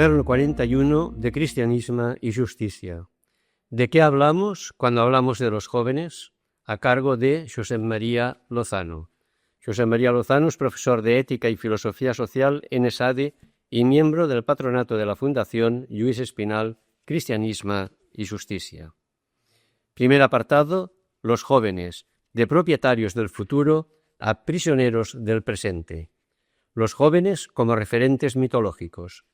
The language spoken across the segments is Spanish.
Cuaderno 41 de Cristianisme y Justicia. ¿De qué hablamos cuando hablamos de los jóvenes? A cargo de Josep María Lozano. Josep María Lozano es profesor de Ética y Filosofía Social en ESADE y miembro del patronato de la Fundación Lluís Espinal, Cristianisme y Justicia. Primer apartado, los jóvenes, de propietarios del futuro a prisioneros del presente. Los jóvenes como referentes mitológicos.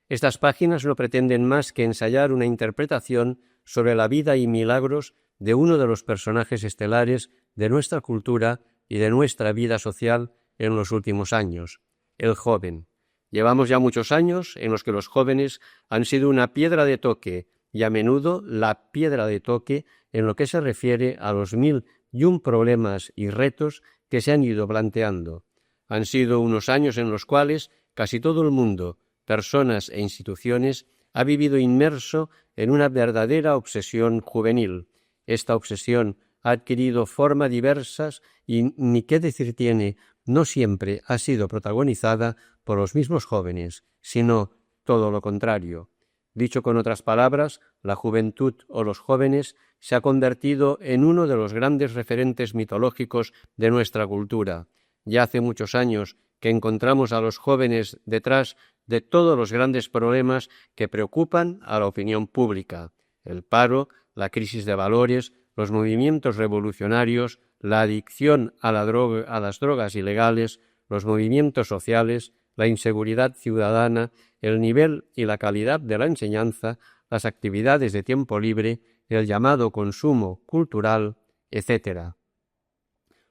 Estas páginas no pretenden más que ensayar una interpretación sobre la vida y milagros de uno de los personajes estelares de nuestra cultura y de nuestra vida social en los últimos años, el joven. Llevamos ya muchos años en los que los jóvenes han sido una piedra de toque y a menudo la piedra de toque en lo que se refiere a los 1001 problemas y retos que se han ido planteando. Han sido unos años en los cuales casi todo el mundo, personas e instituciones, ha vivido inmerso en una verdadera obsesión juvenil. Esta obsesión ha adquirido formas diversas y, ni qué decir tiene, no siempre ha sido protagonizada por los mismos jóvenes, sino todo lo contrario. Dicho con otras palabras, la juventud o los jóvenes se ha convertido en uno de los grandes referentes mitológicos de nuestra cultura. Ya hace muchos años que encontramos a los jóvenes detrás de todos los grandes problemas que preocupan a la opinión pública: el paro, la crisis de valores, los movimientos revolucionarios, la adicción a las drogas ilegales, los movimientos sociales, la inseguridad ciudadana, el nivel y la calidad de la enseñanza, las actividades de tiempo libre, el llamado consumo cultural, etc.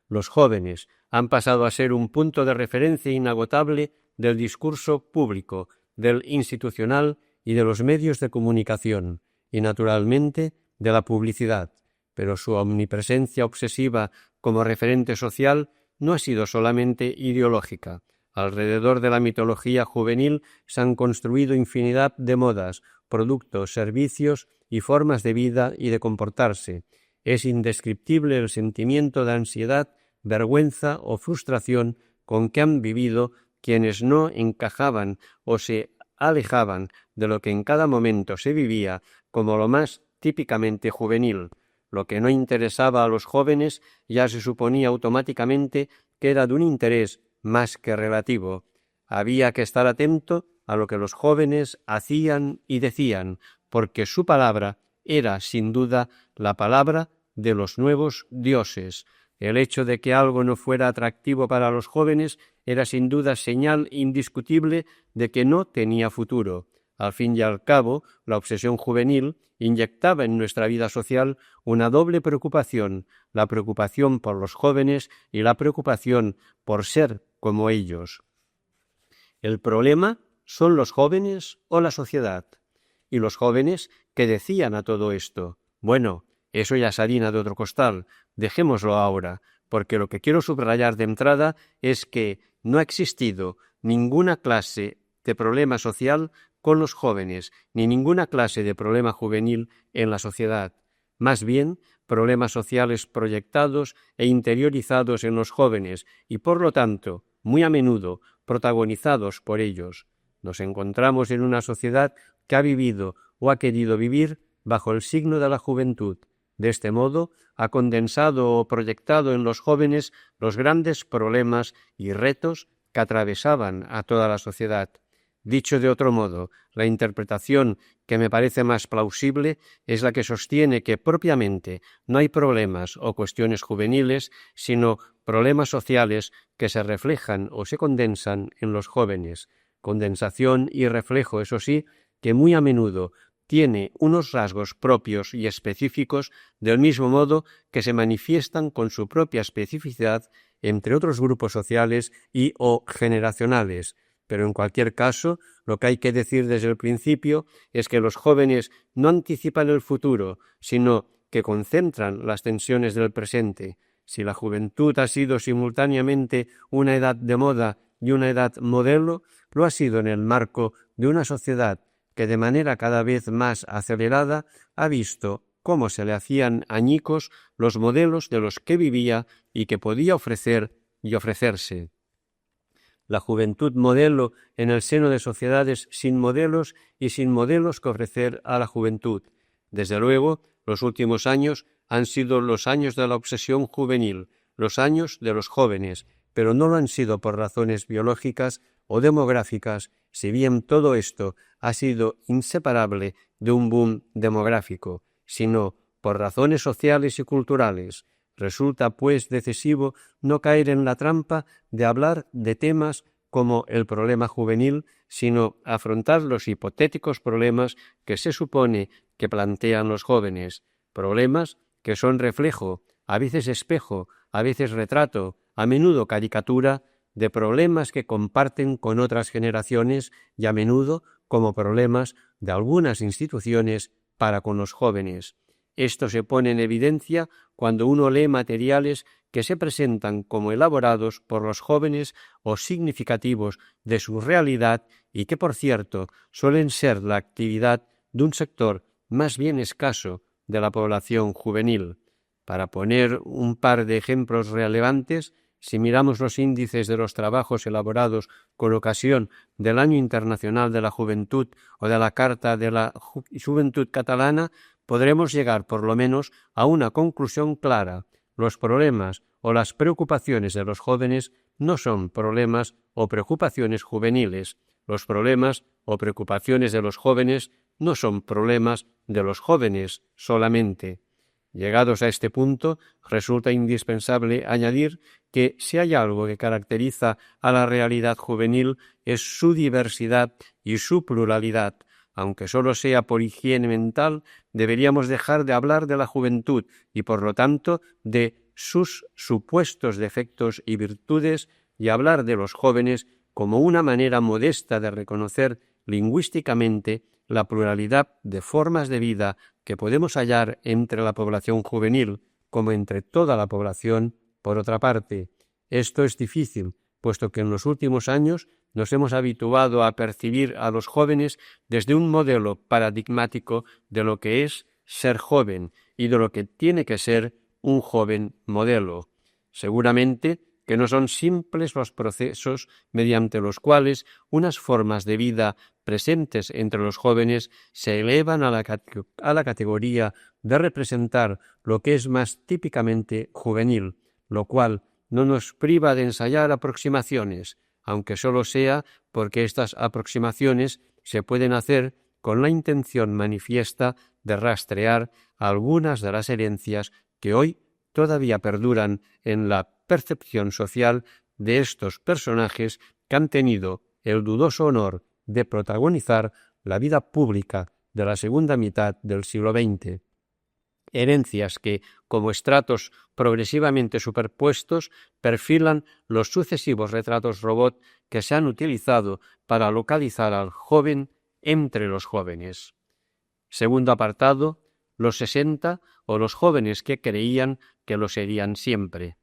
Los jóvenes han pasado a ser un punto de referencia inagotable del discurso público, del institucional y de los medios de comunicación, y naturalmente de la publicidad, pero su omnipresencia obsesiva como referente social no ha sido solamente ideológica. Alrededor de la mitología juvenil se han construido infinidad de modas, productos, servicios y formas de vida y de comportarse. Es indescriptible el sentimiento de ansiedad, vergüenza o frustración con que han vivido quienes no encajaban o se alejaban de lo que en cada momento se vivía como lo más típicamente juvenil. Lo que no interesaba a los jóvenes ya se suponía automáticamente que era de un interés más que relativo. Había que estar atento a lo que los jóvenes hacían y decían, porque su palabra era, sin duda, la palabra de los nuevos dioses. El hecho de que algo no fuera atractivo para los jóvenes era sin duda señal indiscutible de que no tenía futuro. Al fin y al cabo, la obsesión juvenil inyectaba en nuestra vida social una doble preocupación: la preocupación por los jóvenes y la preocupación por ser como ellos. El problema son los jóvenes o la sociedad. ¿Y los jóvenes qué decían a todo esto? Bueno, eso ya es harina de otro costal. Dejémoslo ahora, porque lo que quiero subrayar de entrada es que no ha existido ninguna clase de problema social con los jóvenes, ni ninguna clase de problema juvenil en la sociedad. Más bien, problemas sociales proyectados e interiorizados en los jóvenes y, por lo tanto, muy a menudo protagonizados por ellos. Nos encontramos en una sociedad que ha vivido o ha querido vivir bajo el signo de la juventud. De este modo, ha condensado o proyectado en los jóvenes los grandes problemas y retos que atravesaban a toda la sociedad. Dicho de otro modo, la interpretación que me parece más plausible es la que sostiene que propiamente no hay problemas o cuestiones juveniles, sino problemas sociales que se reflejan o se condensan en los jóvenes. Condensación y reflejo, eso sí, que muy a menudo tiene unos rasgos propios y específicos, del mismo modo que se manifiestan con su propia especificidad entre otros grupos sociales y o generacionales. Pero en cualquier caso, lo que hay que decir desde el principio es que los jóvenes no anticipan el futuro, sino que concentran las tensiones del presente. Si la juventud ha sido simultáneamente una edad de moda y una edad modelo, lo ha sido en el marco de una sociedad que de manera cada vez más acelerada ha visto cómo se le hacían añicos los modelos de los que vivía y que podía ofrecer y ofrecerse. la juventud modelo en el seno de sociedades sin modelos y sin modelos que ofrecer a la juventud. Desde luego, los últimos años han sido los años de la obsesión juvenil, los años de los jóvenes, pero no lo han sido por razones biológicas o demográficas, si bien todo esto ha sido inseparable de un boom demográfico, sino por razones sociales y culturales. Resulta, pues, decisivo no caer en la trampa de hablar de temas como el problema juvenil, sino afrontar los hipotéticos problemas que se supone que plantean los jóvenes, problemas que son reflejo, a veces espejo, a veces retrato, a menudo caricatura, de problemas que comparten con otras generaciones y a menudo como problemas de algunas instituciones para con los jóvenes. Esto se pone en evidencia cuando uno lee materiales que se presentan como elaborados por los jóvenes o significativos de su realidad y que, por cierto, suelen ser la actividad de un sector más bien escaso de la población juvenil. Para poner un par de ejemplos relevantes, si miramos los índices de los trabajos elaborados con ocasión del Año Internacional de la Juventud o de la Carta de la Juventud Catalana, podremos llegar por lo menos a una conclusión clara. Los problemas o las preocupaciones de los jóvenes no son problemas o preocupaciones juveniles. Los problemas o preocupaciones de los jóvenes no son problemas de los jóvenes solamente. Llegados a este punto, resulta indispensable añadir que si hay algo que caracteriza a la realidad juvenil es su diversidad y su pluralidad. Aunque solo sea por higiene mental, deberíamos dejar de hablar de la juventud y, por lo tanto, de sus supuestos defectos y virtudes y hablar de los jóvenes como una manera modesta de reconocer lingüísticamente la pluralidad de formas de vida que podemos hallar entre la población juvenil, como entre toda la población, por otra parte. Esto es difícil, puesto que en los últimos años nos hemos habituado a percibir a los jóvenes desde un modelo paradigmático de lo que es ser joven y de lo que tiene que ser un joven modelo. Seguramente que no son simples los procesos mediante los cuales unas formas de vida presentes entre los jóvenes se elevan a la categoría de representar lo que es más típicamente juvenil, lo cual no nos priva de ensayar aproximaciones, aunque solo sea porque estas aproximaciones se pueden hacer con la intención manifiesta de rastrear algunas de las herencias que hoy todavía perduran en la percepción social de estos personajes que han tenido el dudoso honor de protagonizar la vida pública de la segunda mitad del siglo XX. Herencias que, como estratos progresivamente superpuestos, perfilan los sucesivos retratos robot que se han utilizado para localizar al joven entre los jóvenes. Segundo apartado, los 60 o los jóvenes que creían que lo serían siempre.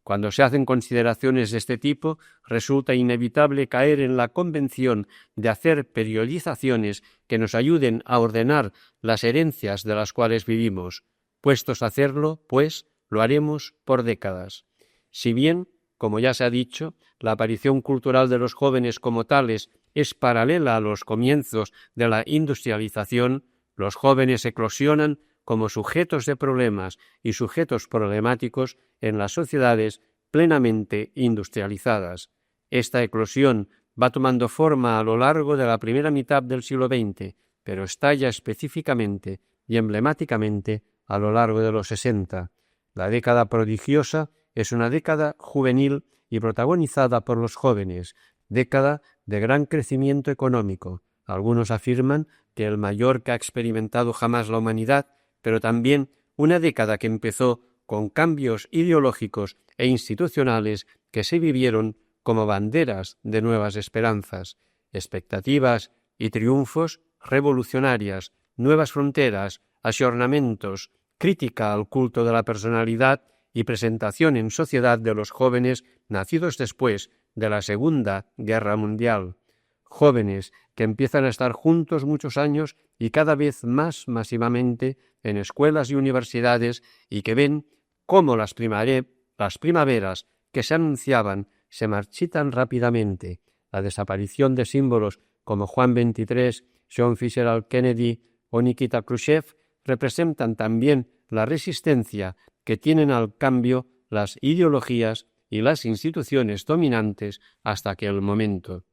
Cuando se hacen consideraciones de este tipo, resulta inevitable caer en la convención de hacer periodizaciones que nos ayuden a ordenar las herencias de las cuales vivimos. Puestos a hacerlo, pues, lo haremos por décadas. Si bien, como ya se ha dicho, la aparición cultural de los jóvenes como tales es paralela a los comienzos de la industrialización, los jóvenes eclosionan como sujetos de problemas y sujetos problemáticos en las sociedades plenamente industrializadas. Esta eclosión va tomando forma a lo largo de la primera mitad del siglo XX, pero estalla específicamente y emblemáticamente a lo largo de los 60. La década prodigiosa es una década juvenil y protagonizada por los jóvenes, década de gran crecimiento económico. Algunos afirman que el mayor que ha experimentado jamás la humanidad, pero también una década que empezó con cambios ideológicos e institucionales que se vivieron como banderas de nuevas esperanzas, expectativas y triunfos revolucionarias, nuevas fronteras, ayornamientos, crítica al culto de la personalidad y presentación en sociedad de los jóvenes nacidos después de la Segunda Guerra Mundial. Jóvenes que empiezan a estar juntos muchos años y cada vez más masivamente en escuelas y universidades y que ven cómo las primaveras que se anunciaban se marchitan rápidamente. La desaparición de símbolos como Juan XXIII, John Fitzgerald Kennedy o Nikita Khrushchev representan también la resistencia que tienen al cambio las ideologías y las instituciones dominantes hasta aquel momento.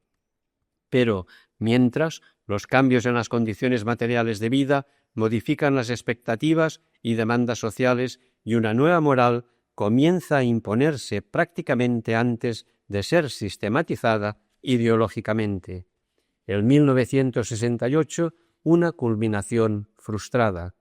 Pero, mientras, los cambios en las condiciones materiales de vida modifican las expectativas y demandas sociales y una nueva moral comienza a imponerse prácticamente antes de ser sistematizada ideológicamente. En 1968, una culminación frustrada.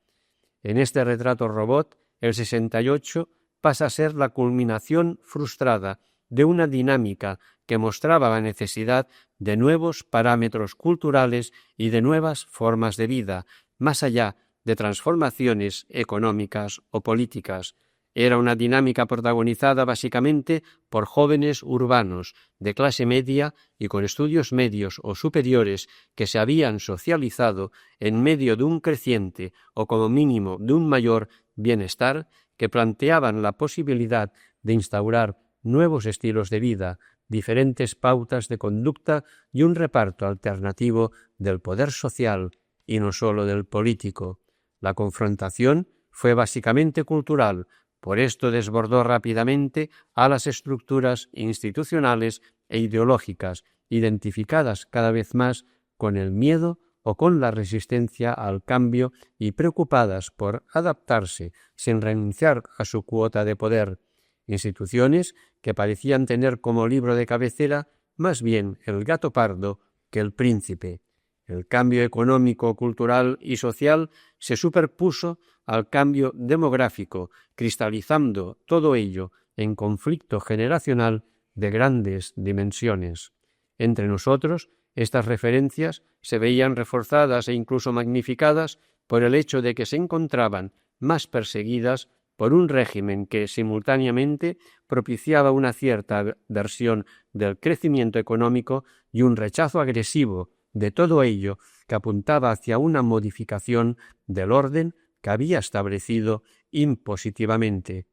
En este retrato robot, el 68 pasa a ser la culminación frustrada de una dinámica que mostraba la necesidad de nuevos parámetros culturales y de nuevas formas de vida, más allá de transformaciones económicas o políticas. Era una dinámica protagonizada básicamente por jóvenes urbanos de clase media y con estudios medios o superiores que se habían socializado en medio de un creciente o como mínimo de un mayor bienestar, que planteaban la posibilidad de instaurar nuevos estilos de vida, diferentes pautas de conducta y un reparto alternativo del poder social y no solo del político. La confrontación fue básicamente cultural, por esto desbordó rápidamente a las estructuras institucionales e ideológicas, identificadas cada vez más con el miedo o con la resistencia al cambio y preocupadas por adaptarse sin renunciar a su cuota de poder. Instituciones que parecían tener como libro de cabecera más bien el gato pardo que el príncipe. El cambio económico, cultural y social se superpuso al cambio demográfico, cristalizando todo ello en conflicto generacional de grandes dimensiones. Entre nosotros, estas referencias se veían reforzadas e incluso magnificadas por el hecho de que se encontraban más perseguidas por un régimen que simultáneamente propiciaba una cierta versión del crecimiento económico y un rechazo agresivo de todo ello que apuntaba hacia una modificación del orden que había establecido impositivamente.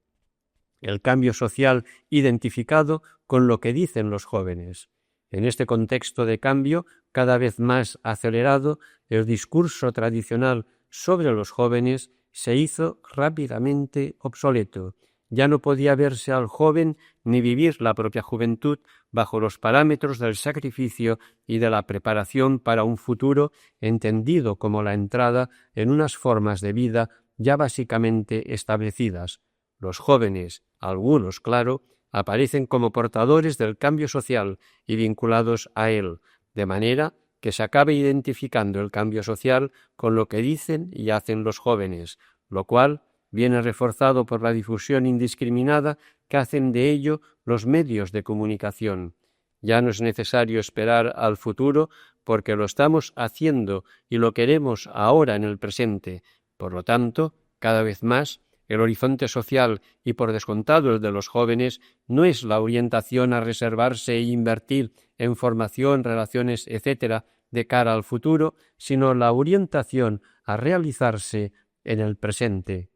El cambio social identificado con lo que dicen los jóvenes. En este contexto de cambio cada vez más acelerado, el discurso tradicional sobre los jóvenes se hizo rápidamente obsoleto. Ya no podía verse al joven ni vivir la propia juventud bajo los parámetros del sacrificio y de la preparación para un futuro entendido como la entrada en unas formas de vida ya básicamente establecidas. Los jóvenes, algunos claro, aparecen como portadores del cambio social y vinculados a él, de manera que se acabe identificando el cambio social con lo que dicen y hacen los jóvenes, lo cual viene reforzado por la difusión indiscriminada que hacen de ello los medios de comunicación. Ya no es necesario esperar al futuro porque lo estamos haciendo y lo queremos ahora en el presente. Por lo tanto, cada vez más, el horizonte social y por descontado el de los jóvenes no es la orientación a reservarse e invertir en formación, relaciones, etc. de cara al futuro, sino la orientación a realizarse en el presente.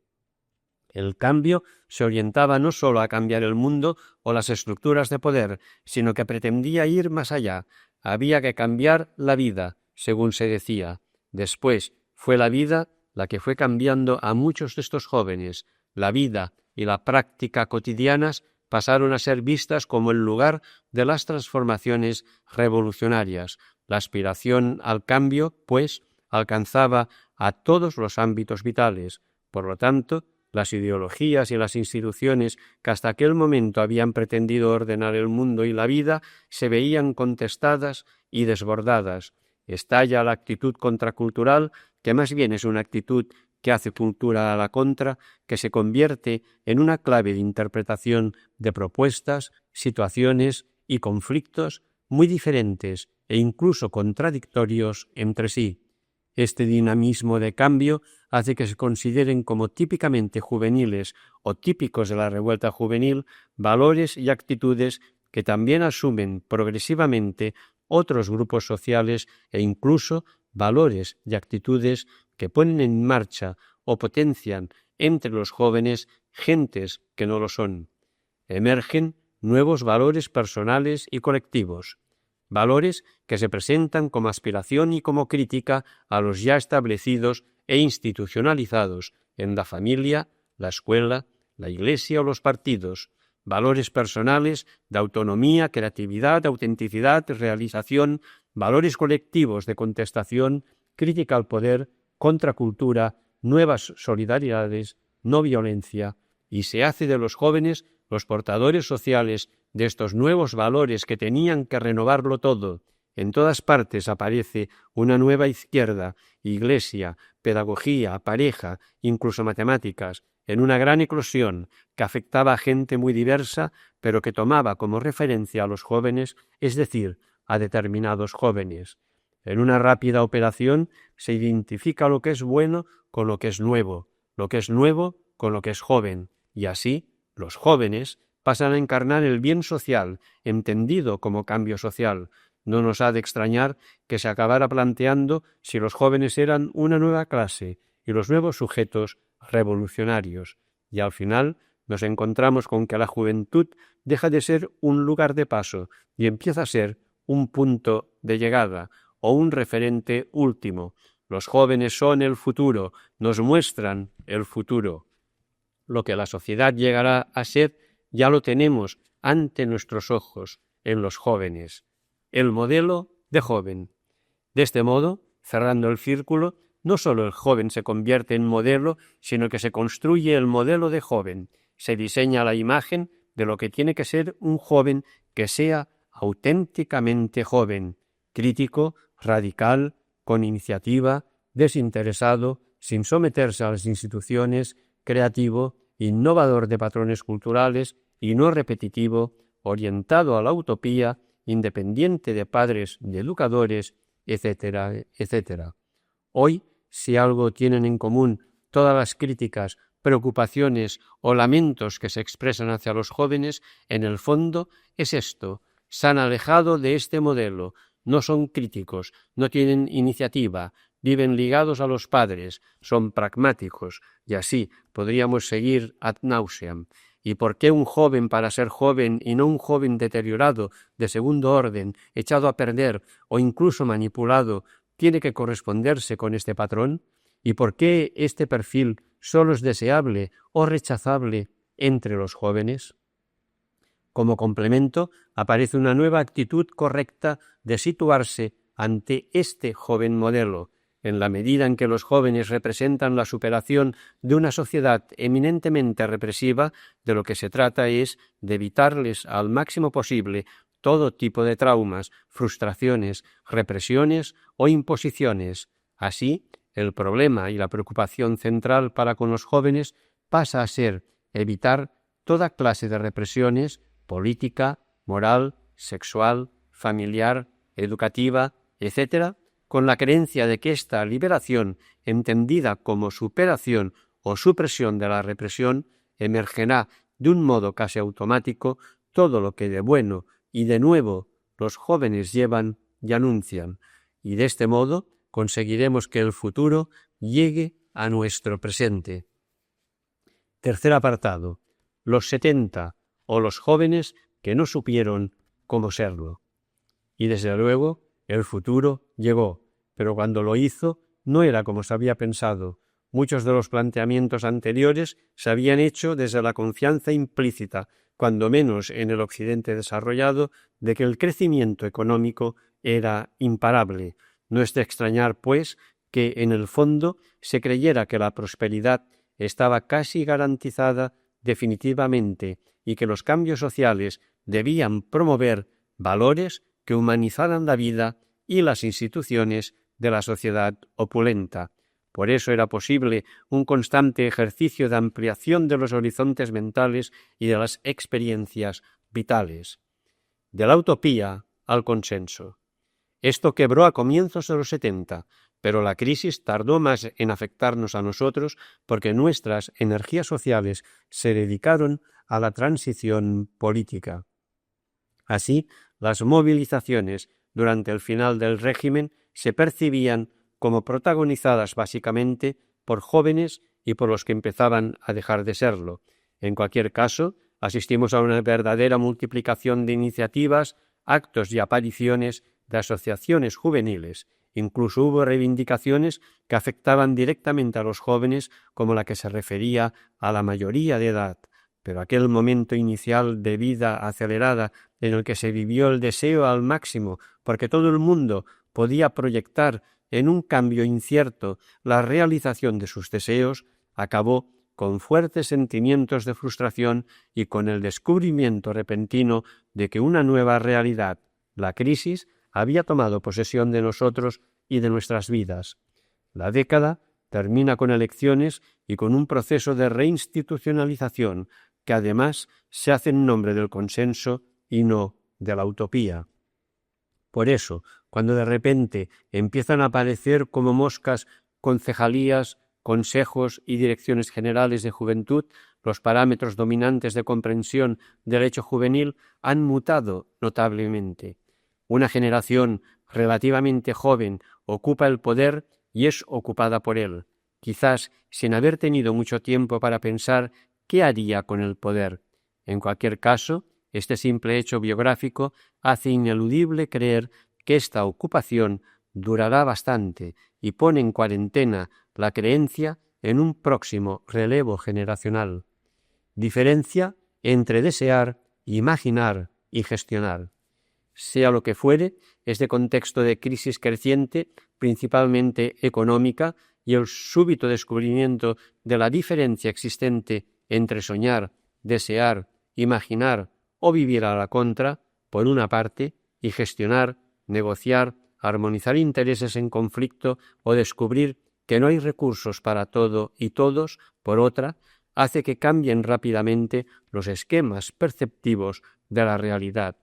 El cambio se orientaba no sólo a cambiar el mundo o las estructuras de poder, sino que pretendía ir más allá. Había que cambiar la vida, según se decía. Después fue la vida la que fue cambiando a muchos de estos jóvenes. La vida y la práctica cotidianas pasaron a ser vistas como el lugar de las transformaciones revolucionarias. La aspiración al cambio, pues, alcanzaba a todos los ámbitos vitales. Por lo tanto, las ideologías y las instituciones que hasta aquel momento habían pretendido ordenar el mundo y la vida se veían contestadas y desbordadas. Estalla la actitud contracultural, que más bien es una actitud que hace cultura a la contra, que se convierte en una clave de interpretación de propuestas, situaciones y conflictos muy diferentes e incluso contradictorios entre sí. Este dinamismo de cambio hace que se consideren como típicamente juveniles o típicos de la revuelta juvenil valores y actitudes que también asumen progresivamente otros grupos sociales e incluso valores y actitudes que ponen en marcha o potencian entre los jóvenes gentes que no lo son. Emergen nuevos valores personales y colectivos, valores que se presentan como aspiración y como crítica a los ya establecidos e institucionalizados en la familia, la escuela, la Iglesia o los partidos, valores personales de autonomía, creatividad, autenticidad, realización, valores colectivos de contestación, crítica al poder, contracultura, nuevas solidaridades, no violencia, y se hace de los jóvenes los portadores sociales de estos nuevos valores que tenían que renovarlo todo. En todas partes aparece una nueva izquierda, iglesia, pedagogía, pareja, incluso matemáticas, en una gran eclosión que afectaba a gente muy diversa, pero que tomaba como referencia a los jóvenes, es decir, a determinados jóvenes. En una rápida operación se identifica lo que es bueno con lo que es nuevo con lo que es joven, y así los jóvenes pasan a encarnar el bien social, entendido como cambio social. No nos ha de extrañar que se acabara planteando si los jóvenes eran una nueva clase y los nuevos sujetos revolucionarios, y al final nos encontramos con que la juventud deja de ser un lugar de paso y empieza a ser un punto de llegada o un referente último. Los jóvenes son el futuro, nos muestran el futuro. Lo que la sociedad llegará a ser ya lo tenemos ante nuestros ojos en los jóvenes. El modelo de joven. De este modo, cerrando el círculo, no solo el joven se convierte en modelo, sino que se construye el modelo de joven. Se diseña la imagen de lo que tiene que ser un joven que sea auténticamente joven, crítico, radical, con iniciativa, desinteresado, sin someterse a las instituciones, creativo, innovador de patrones culturales y no repetitivo, orientado a la utopía, independiente de padres, de educadores, etcétera, etcétera. Hoy, si algo tienen en común todas las críticas, preocupaciones o lamentos que se expresan hacia los jóvenes, en el fondo es esto: se han alejado de este modelo, no son críticos, no tienen iniciativa, viven ligados a los padres, son pragmáticos, y así podríamos seguir ad nauseam. ¿Y por qué un joven para ser joven y no un joven deteriorado, de segundo orden, echado a perder o incluso manipulado, tiene que corresponderse con este patrón? ¿Y por qué este perfil solo es deseable o rechazable entre los jóvenes? Como complemento, aparece una nueva actitud correcta de situarse ante este joven modelo. En la medida en que los jóvenes representan la superación de una sociedad eminentemente represiva, de lo que se trata es de evitarles al máximo posible todo tipo de traumas, frustraciones, represiones o imposiciones. Así, el problema y la preocupación central para con los jóvenes pasa a ser evitar toda clase de represiones política, moral, sexual, familiar, educativa, etc., con la creencia de que esta liberación, entendida como superación o supresión de la represión, emergerá de un modo casi automático todo lo que de bueno y de nuevo los jóvenes llevan y anuncian, y de este modo conseguiremos que el futuro llegue a nuestro presente. Tercer apartado: los 70 o los jóvenes que no supieron cómo serlo. Y desde luego el futuro llegó, pero cuando lo hizo no era como se había pensado. Muchos de los planteamientos anteriores se habían hecho desde la confianza implícita, cuando menos en el occidente desarrollado, de que el crecimiento económico era imparable. No es de extrañar, pues, que en el fondo se creyera que la prosperidad estaba casi garantizada definitivamente y que los cambios sociales debían promover valores que humanizaran la vida y las instituciones de la sociedad opulenta. Por eso era posible un constante ejercicio de ampliación de los horizontes mentales y de las experiencias vitales. De la utopía al consenso. Esto quebró a comienzos de los 70, pero la crisis tardó más en afectarnos a nosotros porque nuestras energías sociales se dedicaron a la transición política. Así, las movilizaciones durante el final del régimen se percibían como protagonizadas básicamente por jóvenes y por los que empezaban a dejar de serlo. En cualquier caso, asistimos a una verdadera multiplicación de iniciativas, actos y apariciones de asociaciones juveniles. Incluso hubo reivindicaciones que afectaban directamente a los jóvenes, como la que se refería a la mayoría de edad. Pero aquel momento inicial de vida acelerada en el que se vivió el deseo al máximo, porque todo el mundo podía proyectar en un cambio incierto la realización de sus deseos, acabó con fuertes sentimientos de frustración y con el descubrimiento repentino de que una nueva realidad, la crisis, había tomado posesión de nosotros y de nuestras vidas. La década termina con elecciones y con un proceso de reinstitucionalización que además se hace en nombre del consenso y no de la utopía. Por eso, cuando de repente empiezan a aparecer como moscas concejalías, consejos y direcciones generales de juventud, los parámetros dominantes de comprensión del hecho juvenil han mutado notablemente. Una generación relativamente joven ocupa el poder y es ocupada por él, quizás sin haber tenido mucho tiempo para pensar qué haría con el poder. En cualquier caso, este simple hecho biográfico hace ineludible creer que esta ocupación durará bastante y pone en cuarentena la creencia en un próximo relevo generacional. Diferencia entre desear, imaginar y gestionar. Sea lo que fuere, este contexto de crisis creciente, principalmente económica, y el súbito descubrimiento de la diferencia existente entre soñar, desear, imaginar o vivir a la contra, por una parte, y gestionar, negociar, armonizar intereses en conflicto o descubrir que no hay recursos para todo y todos, por otra, hace que cambien rápidamente los esquemas perceptivos de la realidad.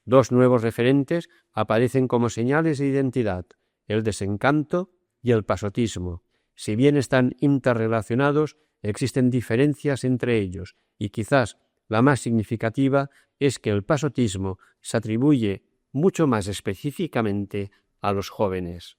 Dos nuevos referentes aparecen como señales de identidad, el desencanto y el pasotismo. Si bien están interrelacionados, existen diferencias entre ellos, y quizás la más significativa es que el pasotismo se atribuye mucho más específicamente a los jóvenes.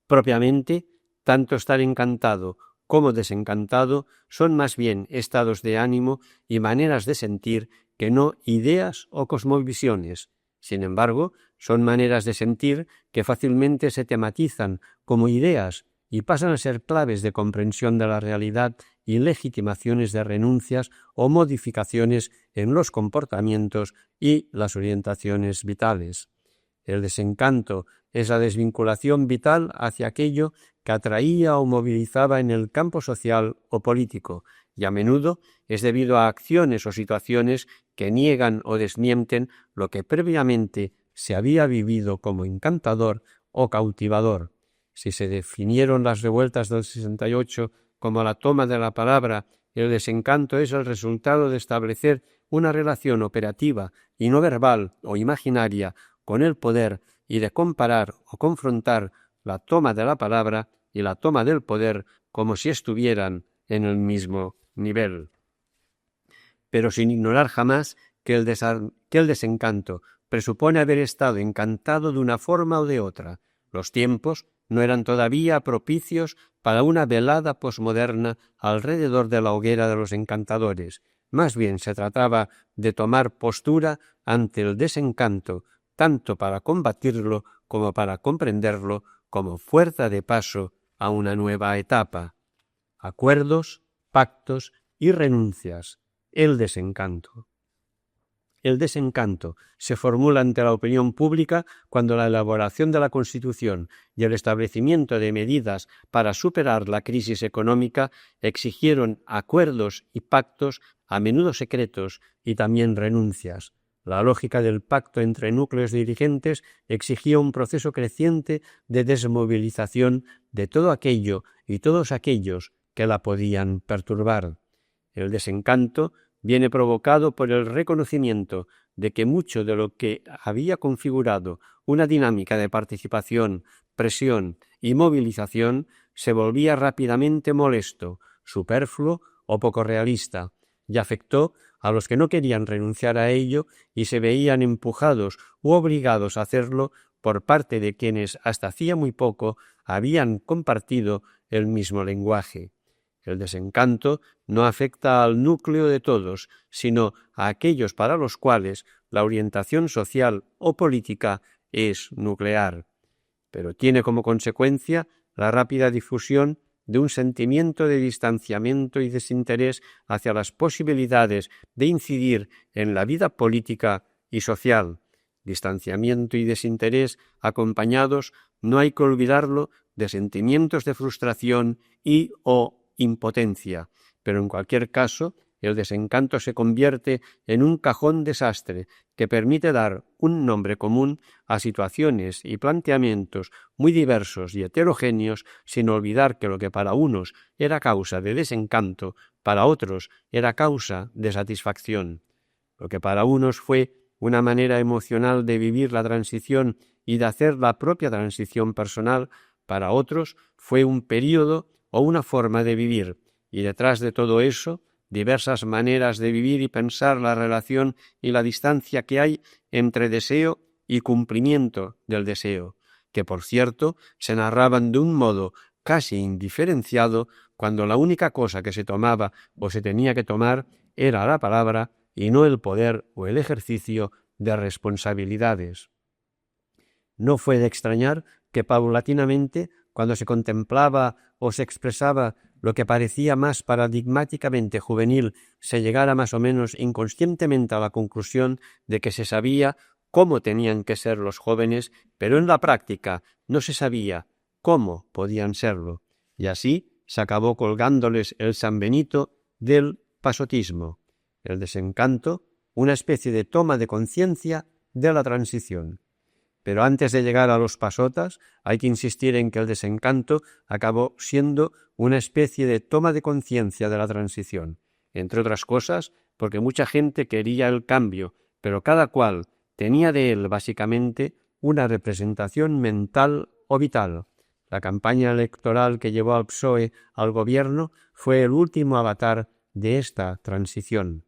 Propiamente, tanto estar encantado como desencantado son más bien estados de ánimo y maneras de sentir que no ideas o cosmovisiones. Sin embargo, son maneras de sentir que fácilmente se tematizan como ideas y pasan a ser claves de comprensión de la realidad y legitimaciones de renuncias o modificaciones en los comportamientos y las orientaciones vitales. El desencanto es la desvinculación vital hacia aquello que atraía o movilizaba en el campo social o político, y a menudo es debido a acciones o situaciones que niegan o desmienten lo que previamente se había vivido como encantador o cautivador. Si se definieron las revueltas del 68 como la toma de la palabra, el desencanto es el resultado de establecer una relación operativa y no verbal o imaginaria con el poder y de comparar o confrontar la toma de la palabra y la toma del poder como si estuvieran en el mismo nivel. Pero sin ignorar jamás que el desencanto presupone haber estado encantado de una forma o de otra. Los tiempos no eran todavía propicios para una velada posmoderna alrededor de la hoguera de los encantadores. Más bien se trataba de tomar postura ante el desencanto, tanto para combatirlo como para comprenderlo como fuerza de paso a una nueva etapa. Acuerdos, pactos y renuncias. El desencanto. El desencanto se formula ante la opinión pública cuando la elaboración de la Constitución y el establecimiento de medidas para superar la crisis económica exigieron acuerdos y pactos, a menudo secretos, y también renuncias. La lógica del pacto entre núcleos dirigentes exigía un proceso creciente de desmovilización de todo aquello y todos aquellos que la podían perturbar. El desencanto viene provocado por el reconocimiento de que mucho de lo que había configurado una dinámica de participación, presión y movilización se volvía rápidamente molesto, superfluo o poco realista, y afectó a los que no querían renunciar a ello y se veían empujados u obligados a hacerlo por parte de quienes hasta hacía muy poco habían compartido el mismo lenguaje. El desencanto no afecta al núcleo de todos, sino a aquellos para los cuales la orientación social o política es nuclear, pero tiene como consecuencia la rápida difusión de un sentimiento de distanciamiento y desinterés hacia las posibilidades de incidir en la vida política y social. Distanciamiento y desinterés acompañados, no hay que olvidarlo, de sentimientos de frustración y o impotencia, pero en cualquier caso el desencanto se convierte en un cajón desastre que permite dar un nombre común a situaciones y planteamientos muy diversos y heterogéneos, sin olvidar que lo que para unos era causa de desencanto, para otros era causa de satisfacción. Lo que para unos fue una manera emocional de vivir la transición y de hacer la propia transición personal, para otros fue un período o una forma de vivir, y detrás de todo eso, diversas maneras de vivir y pensar la relación y la distancia que hay entre deseo y cumplimiento del deseo, que por cierto se narraban de un modo casi indiferenciado cuando la única cosa que se tomaba o se tenía que tomar era la palabra y no el poder o el ejercicio de responsabilidades. No fue de extrañar que paulatinamente, cuando se contemplaba o se expresaba lo que parecía más paradigmáticamente juvenil, se llegara más o menos inconscientemente a la conclusión de que se sabía cómo tenían que ser los jóvenes, pero en la práctica no se sabía cómo podían serlo, y así se acabó colgándoles el sanbenito del pasotismo, el desencanto, una especie de toma de conciencia de la transición. Pero antes de llegar a los pasotas, hay que insistir en que el desencanto acabó siendo una especie de toma de conciencia de la transición, entre otras cosas porque mucha gente quería el cambio, pero cada cual tenía de él básicamente una representación mental o vital. La campaña electoral que llevó al PSOE al gobierno fue el último avatar de esta transición.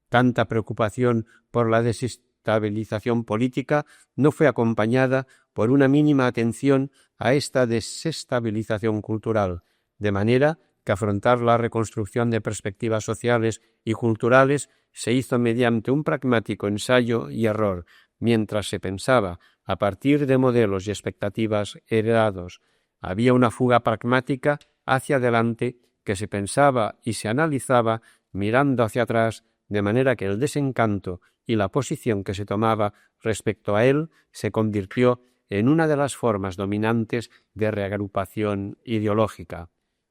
Tanta preocupación por la desestabilización política no fue acompañada por una mínima atención a esta desestabilización cultural, de manera que afrontar la reconstrucción de perspectivas sociales y culturales se hizo mediante un pragmático ensayo y error, mientras se pensaba a partir de modelos y expectativas heredados. Había una fuga pragmática hacia adelante que se pensaba y se analizaba mirando hacia atrás, de manera que el desencanto y la posición que se tomaba respecto a él se convirtió en una de las formas dominantes de reagrupación ideológica,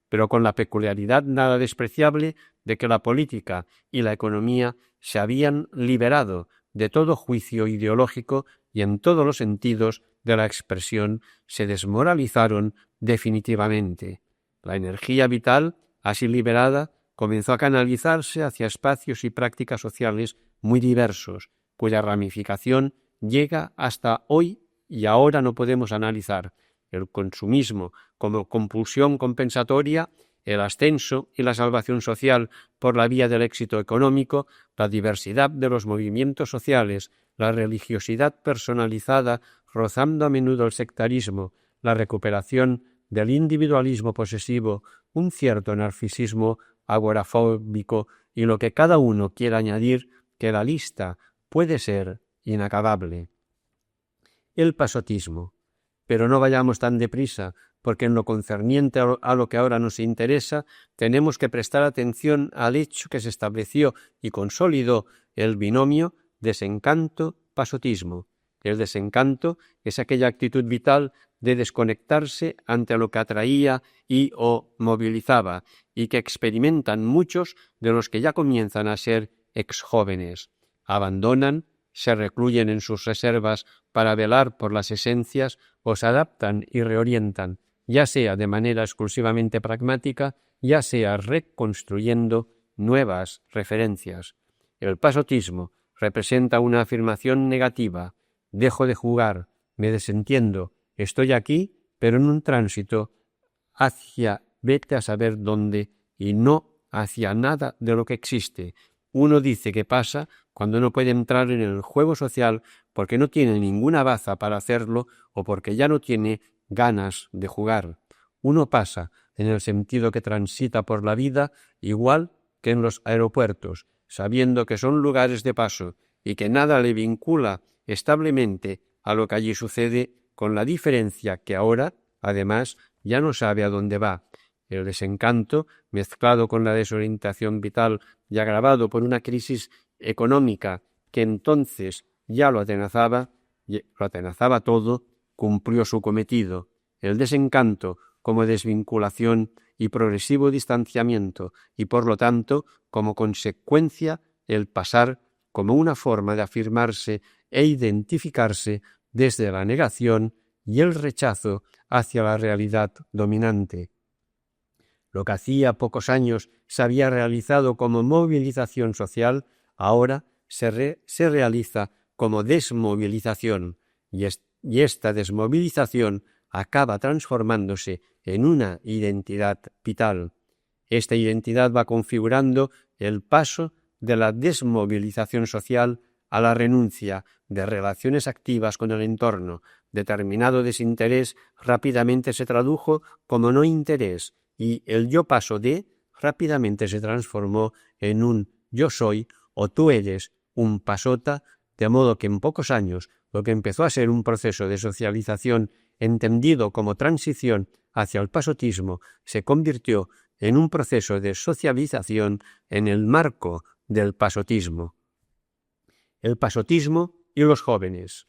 pero con la peculiaridad nada despreciable de que la política y la economía se habían liberado de todo juicio ideológico y en todos los sentidos de la expresión se desmoralizaron definitivamente. La energía vital, así liberada, comenzó a canalizarse hacia espacios y prácticas sociales muy diversos, cuya ramificación llega hasta hoy y ahora no podemos analizar. El consumismo como compulsión compensatoria, el ascenso y la salvación social por la vía del éxito económico, la diversidad de los movimientos sociales, la religiosidad personalizada rozando a menudo el sectarismo, la recuperación del individualismo posesivo, un cierto narcisismo agorafóbico y lo que cada uno quiera añadir, que la lista puede ser inacabable. El pasotismo. Pero no vayamos tan deprisa, porque en lo concerniente a lo que ahora nos interesa, tenemos que prestar atención al hecho que se estableció y consolidó el binomio desencanto-pasotismo. El desencanto es aquella actitud vital de desconectarse ante lo que atraía y o movilizaba, y que experimentan muchos de los que ya comienzan a ser exjóvenes. Abandonan, se recluyen en sus reservas para velar por las esencias o se adaptan y reorientan, ya sea de manera exclusivamente pragmática, ya sea reconstruyendo nuevas referencias. El pasotismo representa una afirmación negativa. Dejo de jugar, me desentiendo, estoy aquí, pero en un tránsito hacia vete a saber dónde y no hacia nada de lo que existe. Uno dice que pasa cuando no puede entrar en el juego social porque no tiene ninguna baza para hacerlo o porque ya no tiene ganas de jugar. uno pasa, en el sentido que transita por la vida, igual que en los aeropuertos, sabiendo que son lugares de paso y que nada le vincula establemente a lo que allí sucede, con la diferencia que ahora, además, ya no sabe a dónde va. El desencanto, mezclado con la desorientación vital y agravado por una crisis económica que entonces ya lo atenazaba todo, cumplió su cometido. El desencanto como desvinculación y progresivo distanciamiento, y por lo tanto, como consecuencia, el pasar como una forma de afirmarse e identificarse desde la negación y el rechazo hacia la realidad dominante. Lo que hacía pocos años se había realizado como movilización social, ahora se realiza como desmovilización, y esta desmovilización acaba transformándose en una identidad vital. Esta identidad va configurando el paso de la desmovilización social a la renuncia de relaciones activas con el entorno. Determinado desinterés rápidamente se tradujo como no interés, y el yo paso de rápidamente se transformó en un yo soy o tú eres un pasota, de modo que en pocos años lo que empezó a ser un proceso de socialización entendido como transición hacia el pasotismo se convirtió en un proceso de socialización en el marco del pasotismo. El pasotismo y los jóvenes.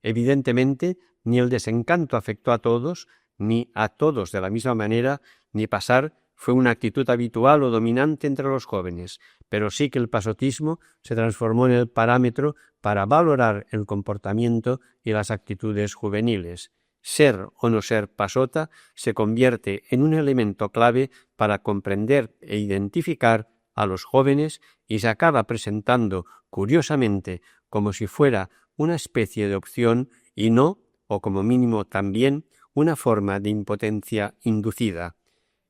Evidentemente, ni el desencanto afectó a todos, ni a todos de la misma manera, ni pasar fue una actitud habitual o dominante entre los jóvenes, pero sí que el pasotismo se transformó en el parámetro para valorar el comportamiento y las actitudes juveniles. Ser o no ser pasota se convierte en un elemento clave para comprender e identificar a los jóvenes y se acaba presentando, curiosamente, como si fuera una especie de opción y no, o como mínimo también, una forma de impotencia inducida.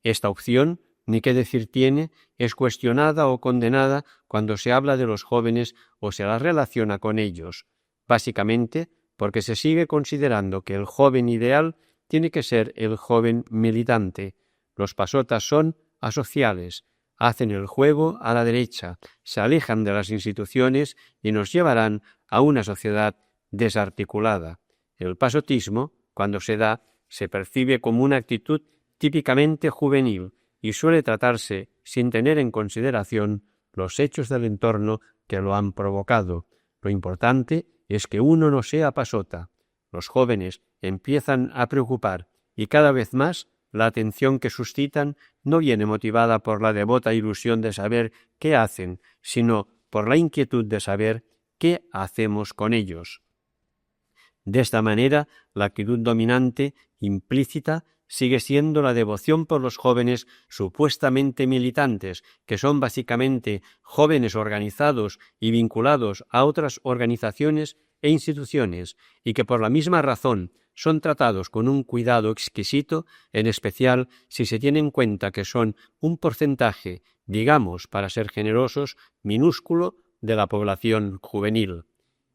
Esta opción, ni qué decir tiene, es cuestionada o condenada cuando se habla de los jóvenes o se las relaciona con ellos, básicamente porque se sigue considerando que el joven ideal tiene que ser el joven militante. Los pasotas son asociales, hacen el juego a la derecha, se alejan de las instituciones y nos llevarán a una sociedad desarticulada. El pasotismo, cuando se da, se percibe como una actitud típicamente juvenil y suele tratarse sin tener en consideración los hechos del entorno que lo han provocado. Lo importante es que uno no sea pasota. Los jóvenes empiezan a preocupar y cada vez más la atención que suscitan no viene motivada por la devota ilusión de saber qué hacen, sino por la inquietud de saber qué hacemos con ellos. De esta manera, la actitud dominante, implícita, sigue siendo la devoción por los jóvenes supuestamente militantes, que son básicamente jóvenes organizados y vinculados a otras organizaciones e instituciones, y que por la misma razón son tratados con un cuidado exquisito, en especial si se tiene en cuenta que son un porcentaje, digamos, para ser generosos, minúsculo de la población juvenil.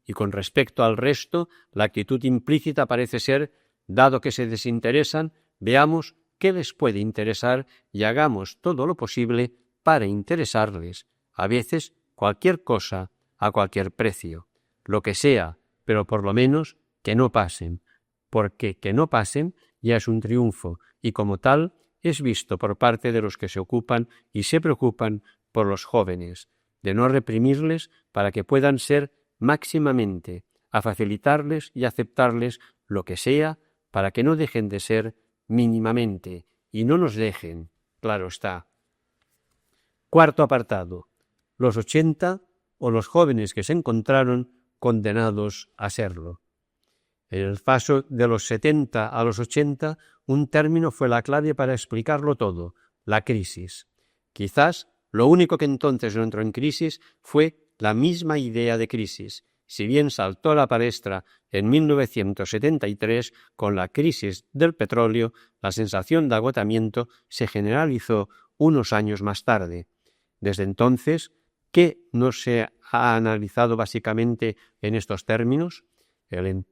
Y con respecto al resto, la actitud implícita parece ser, dado que se desinteresan, veamos qué les puede interesar y hagamos todo lo posible para interesarles, a veces cualquier cosa a cualquier precio, lo que sea, pero por lo menos que no pasen, porque que no pasen ya es un triunfo y como tal es visto por parte de los que se ocupan y se preocupan por los jóvenes, de no reprimirles para que puedan ser máximamente, a facilitarles y aceptarles lo que sea para que no dejen de ser mínimamente y no nos dejen, claro está. Cuarto apartado. Los 80 o los jóvenes que se encontraron condenados a serlo. En el paso de los 70 a los 80, un término fue la clave para explicarlo todo, la crisis. Quizás lo único que entonces no entró en crisis fue la misma idea de crisis, si bien saltó a la palestra en 1973 con la crisis del petróleo, la sensación de agotamiento se generalizó unos años más tarde. Desde entonces, ¿qué no se ha analizado básicamente en estos términos? El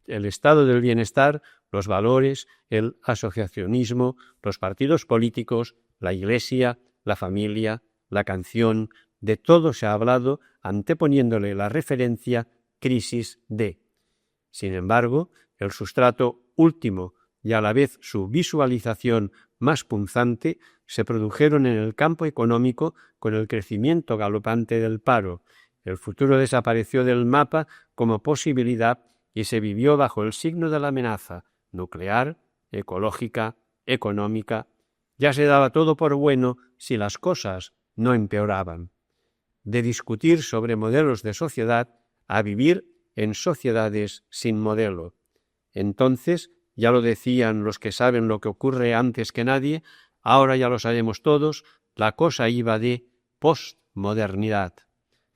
el estado del bienestar, los valores, el asociacionismo, los partidos políticos, la Iglesia, la familia, la canción, de todo se ha hablado anteponiéndole la referencia crisis de. Sin embargo, el sustrato último y a la vez su visualización más punzante se produjeron en el campo económico con el crecimiento galopante del paro. El futuro desapareció del mapa como posibilidad y se vivió bajo el signo de la amenaza nuclear, ecológica, económica. Ya se daba todo por bueno si las cosas no empeoraban. De discutir sobre modelos de sociedad a vivir en sociedades sin modelo. Entonces, ya lo decían los que saben lo que ocurre antes que nadie, ahora ya lo sabemos todos, la cosa iba de postmodernidad.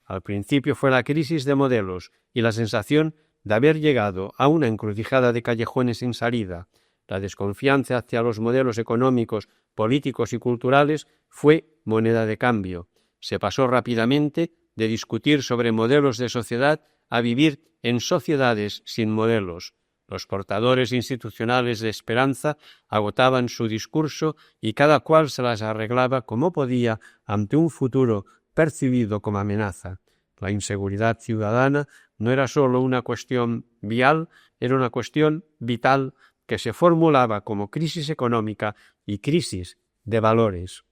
Al principio fue la crisis de modelos y la sensación de haber llegado a una encrucijada de callejones sin salida. La desconfianza hacia los modelos económicos, políticos y culturales fue moneda de cambio. Se pasó rápidamente de discutir sobre modelos de sociedad a vivir en sociedades sin modelos. Los portadores institucionales de esperanza agotaban su discurso y cada cual se las arreglaba como podía ante un futuro percibido como amenaza. La inseguridad ciudadana no era sólo una cuestión vial, era una cuestión vital que se formulaba como crisis económica y crisis de valores.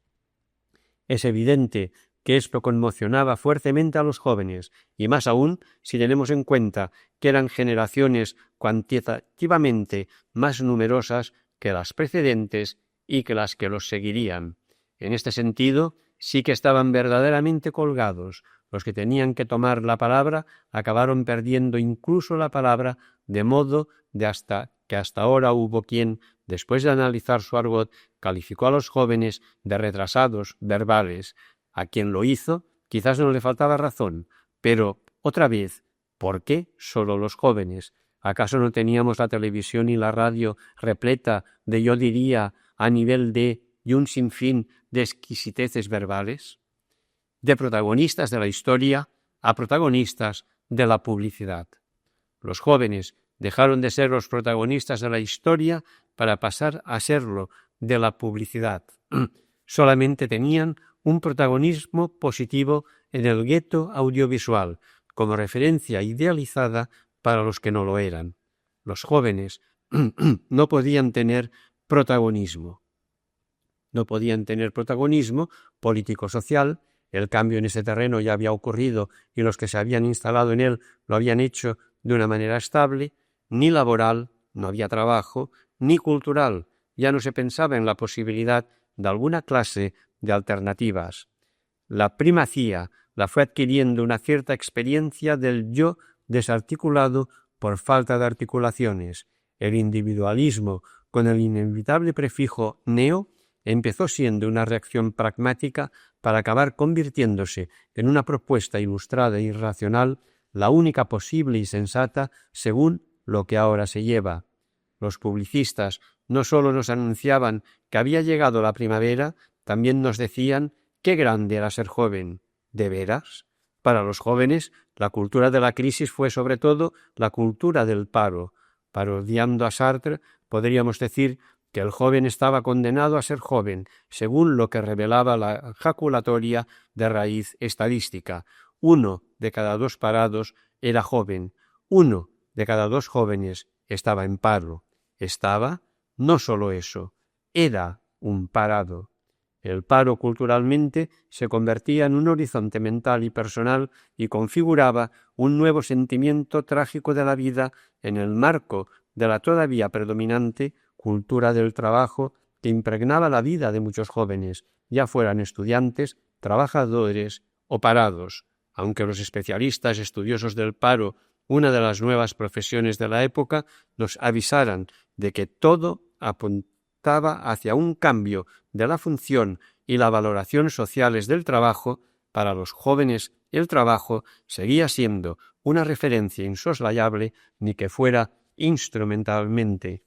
Es evidente que esto conmocionaba fuertemente a los jóvenes, y más aún si tenemos en cuenta que eran generaciones cuantitativamente más numerosas que las precedentes y que las que los seguirían. En este sentido, sí que estaban verdaderamente colgados. Los que tenían que tomar la palabra acabaron perdiendo incluso la palabra, de modo que hasta ahora hubo quien, después de analizar su argot, calificó a los jóvenes de retrasados verbales. A quien lo hizo quizás no le faltaba razón, pero, otra vez, ¿por qué solo los jóvenes? ¿Acaso no teníamos la televisión y la radio repleta de, yo diría, a nivel de y un sinfín de exquisiteces verbales? De protagonistas de la historia a protagonistas de la publicidad. Los jóvenes dejaron de ser los protagonistas de la historia para pasar a serlo de la publicidad. Solamente tenían un protagonismo positivo en el gueto audiovisual, como referencia idealizada para los que no lo eran. Los jóvenes no podían tener protagonismo. No podían tener protagonismo político-social. El cambio en ese terreno ya había ocurrido y los que se habían instalado en él lo habían hecho de una manera estable, ni laboral, no había trabajo, ni cultural, ya no se pensaba en la posibilidad de alguna clase de alternativas. La primacía la fue adquiriendo una cierta experiencia del yo desarticulado por falta de articulaciones. El individualismo, con el inevitable prefijo neo, empezó siendo una reacción pragmática para acabar convirtiéndose en una propuesta ilustrada y racional, la única posible y sensata según lo que ahora se lleva. Los publicistas no sólo nos anunciaban que había llegado la primavera, también nos decían qué grande era ser joven. ¿De veras? Para los jóvenes, la cultura de la crisis fue sobre todo la cultura del paro. Parodiando a Sartre, podríamos decir que el joven estaba condenado a ser joven, según lo que revelaba la jaculatoria de raíz estadística. 1 de cada 2 parados era joven. 1 de cada 2 jóvenes estaba en paro. Estaba, no solo eso, era un parado. El paro culturalmente se convertía en un horizonte mental y personal y configuraba un nuevo sentimiento trágico de la vida en el marco de la todavía predominante cultura del trabajo que impregnaba la vida de muchos jóvenes, ya fueran estudiantes, trabajadores o parados. Aunque los especialistas estudiosos del paro, una de las nuevas profesiones de la época, nos avisaran de que todo apuntaba hacia un cambio de la función y la valoración sociales del trabajo, para los jóvenes el trabajo seguía siendo una referencia insoslayable, ni que fuera instrumentalmente.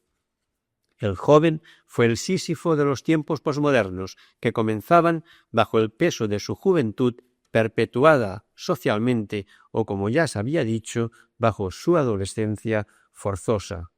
El joven fue el Sísifo de los tiempos posmodernos, que comenzaban bajo el peso de su juventud perpetuada socialmente o, como ya se había dicho, bajo su adolescencia forzosa.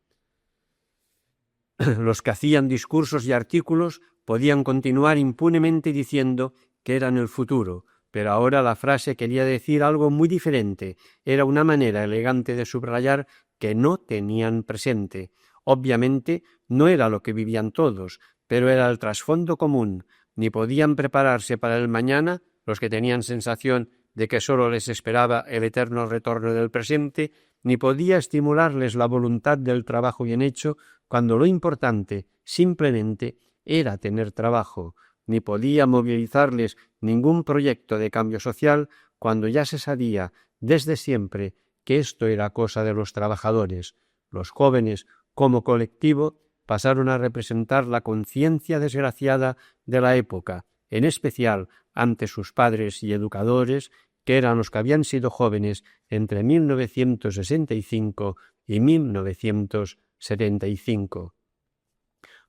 Los que hacían discursos y artículos podían continuar impunemente diciendo que eran el futuro, pero ahora la frase quería decir algo muy diferente. Era una manera elegante de subrayar que no tenían presente. Obviamente no era lo que vivían todos, pero era el trasfondo común. Ni podían prepararse para el mañana los que tenían sensación de que sólo les esperaba el eterno retorno del presente, ni podía estimularles la voluntad del trabajo bien hecho cuando lo importante simplemente era tener trabajo, ni podía movilizarles ningún proyecto de cambio social cuando ya se sabía desde siempre que esto era cosa de los trabajadores. Los jóvenes, como colectivo, pasaron a representar la conciencia desgraciada de la época, en especial ante sus padres y educadores, que eran los que habían sido jóvenes entre 1965 y 1975.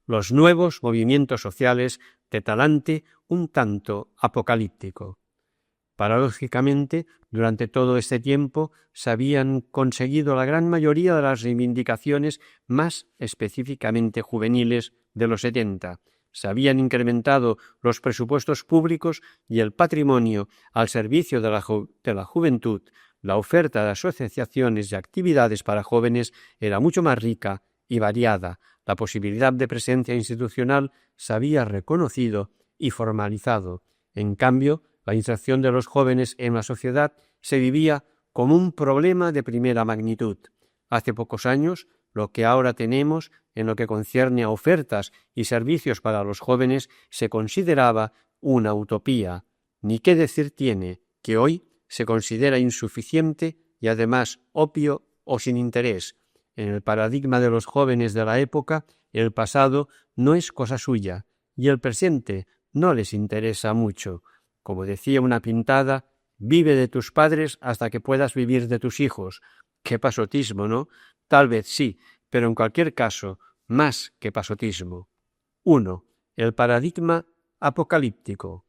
Los nuevos movimientos sociales de talante un tanto apocalíptico. Paradójicamente, durante todo este tiempo se habían conseguido la gran mayoría de las reivindicaciones más específicamente juveniles de los 70. Se habían incrementado los presupuestos públicos y el patrimonio al servicio de la juventud. La oferta de asociaciones y actividades para jóvenes era mucho más rica y variada. La posibilidad de presencia institucional se había reconocido y formalizado. En cambio, la inserción de los jóvenes en la sociedad se vivía como un problema de primera magnitud. Hace pocos años, lo que ahora tenemos en lo que concierne a ofertas y servicios para los jóvenes se consideraba una utopía. Ni qué decir tiene que hoy se considera insuficiente y además obvio o sin interés. En el paradigma de los jóvenes de la época, el pasado no es cosa suya y el presente no les interesa mucho. Como decía una pintada, vive de tus padres hasta que puedas vivir de tus hijos. Qué pasotismo, ¿no? Tal vez sí, pero en cualquier caso, más que pasotismo. 1. El paradigma apocalíptico.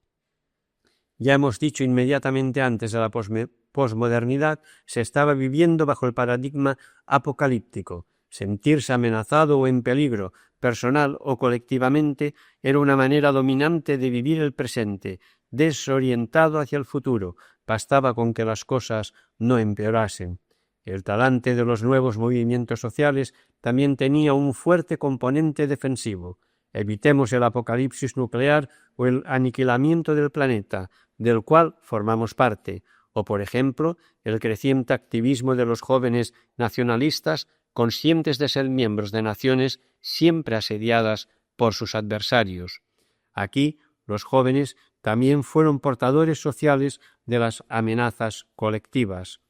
Ya hemos dicho inmediatamente antes de la posmodernidad, se estaba viviendo bajo el paradigma apocalíptico. Sentirse amenazado o en peligro, personal o colectivamente, era una manera dominante de vivir el presente, desorientado hacia el futuro. Bastaba con que las cosas no empeorasen. El talante de los nuevos movimientos sociales también tenía un fuerte componente defensivo. Evitemos el apocalipsis nuclear o el aniquilamiento del planeta, del cual formamos parte, o, por ejemplo, el creciente activismo de los jóvenes nacionalistas conscientes de ser miembros de naciones siempre asediadas por sus adversarios. Aquí, los jóvenes también fueron portadores sociales de las amenazas colectivas,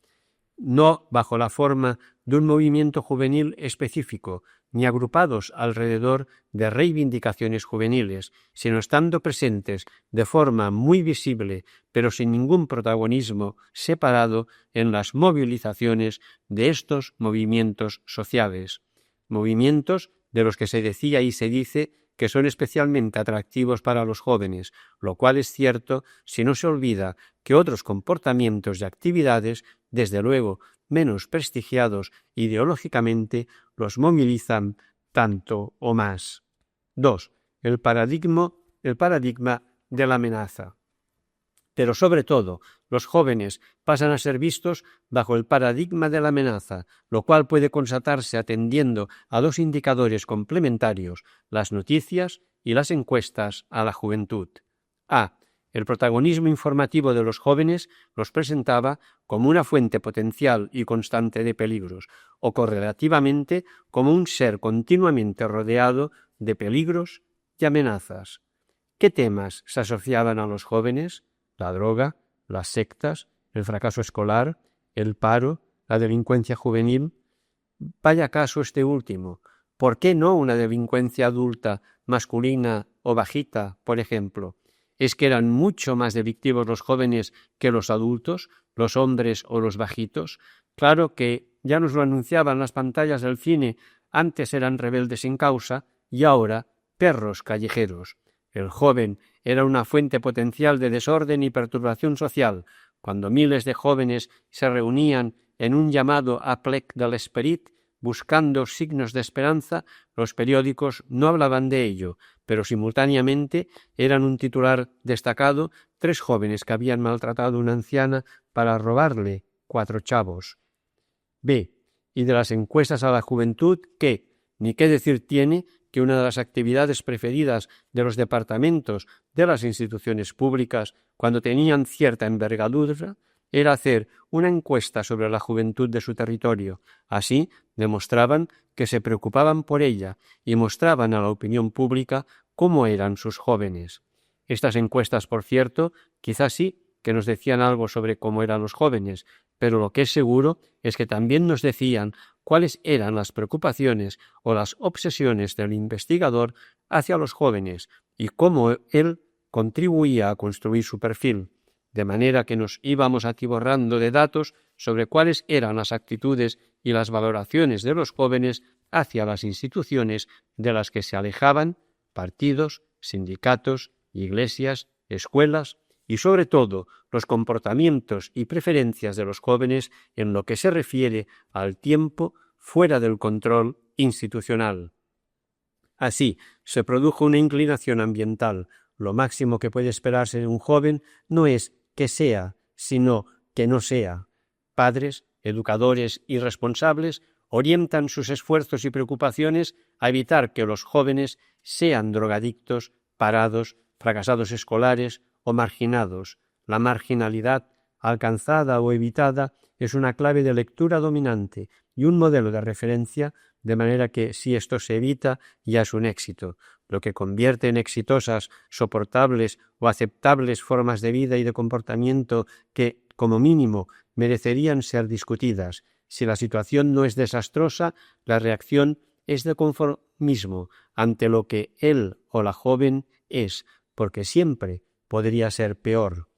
no bajo la forma de un movimiento juvenil específico, ni agrupados alrededor de reivindicaciones juveniles, sino estando presentes de forma muy visible, pero sin ningún protagonismo separado en las movilizaciones de estos movimientos sociales. Movimientos de los que se decía y se dice que son especialmente atractivos para los jóvenes, lo cual es cierto si no se olvida que otros comportamientos y actividades, desde luego menos prestigiados ideológicamente, los movilizan tanto o más. 2. El paradigma de la amenaza. Pero sobre todo, los jóvenes pasan a ser vistos bajo el paradigma de la amenaza, lo cual puede constatarse atendiendo a dos indicadores complementarios, las noticias y las encuestas a la juventud. A. El protagonismo informativo de los jóvenes los presentaba como una fuente potencial y constante de peligros, o correlativamente como un ser continuamente rodeado de peligros y amenazas. ¿Qué temas se asociaban a los jóvenes? La droga, las sectas, el fracaso escolar, el paro, la delincuencia juvenil. Vaya caso este último. ¿Por qué no una delincuencia adulta, masculina o bajita, por ejemplo? ¿Es que eran mucho más delictivos los jóvenes que los adultos, los hombres o los bajitos? Claro que ya nos lo anunciaban las pantallas del cine, antes eran rebeldes sin causa y ahora perros callejeros. El joven era una fuente potencial de desorden y perturbación social. Cuando miles de jóvenes se reunían en un llamado aplec de l'esperit, buscando signos de esperanza, los periódicos no hablaban de ello, pero simultáneamente eran un titular destacado 3 jóvenes que habían maltratado a una anciana para robarle 4 chavos. B. Y de las encuestas a la juventud, que, ni qué decir tiene, que una de las actividades preferidas de los departamentos de las instituciones públicas cuando tenían cierta envergadura era hacer una encuesta sobre la juventud de su territorio. Así demostraban que se preocupaban por ella y mostraban a la opinión pública cómo eran sus jóvenes. Estas encuestas, por cierto, quizás sí que nos decían algo sobre cómo eran los jóvenes, pero lo que es seguro es que también nos decían cuáles eran las preocupaciones o las obsesiones del investigador hacia los jóvenes y cómo él contribuía a construir su perfil, de manera que nos íbamos atiborrando de datos sobre cuáles eran las actitudes y las valoraciones de los jóvenes hacia las instituciones de las que se alejaban, partidos, sindicatos, iglesias, escuelas, y sobre todo los comportamientos y preferencias de los jóvenes en lo que se refiere al tiempo fuera del control institucional. Así, se produjo una inclinación ambiental. Lo máximo que puede esperarse de un joven no es que sea, sino que no sea. Padres, educadores y responsables orientan sus esfuerzos y preocupaciones a evitar que los jóvenes sean drogadictos, parados, fracasados escolares o marginados. La marginalidad, alcanzada o evitada, es una clave de lectura dominante y un modelo de referencia, de manera que si esto se evita ya es un éxito, lo que convierte en exitosas, soportables o aceptables formas de vida y de comportamiento que, como mínimo, merecerían ser discutidas. Si la situación no es desastrosa, la reacción es de conformismo ante lo que él o la joven es, porque siempre podría ser peor.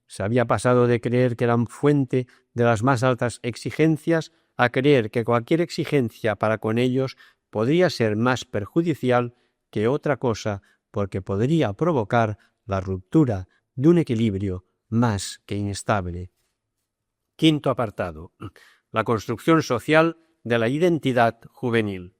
Se había pasado de creer que eran fuente de las más altas exigencias a creer que cualquier exigencia para con ellos podría ser más perjudicial que otra cosa, porque podría provocar la ruptura de un equilibrio más que inestable. Quinto apartado: la construcción social de la identidad juvenil.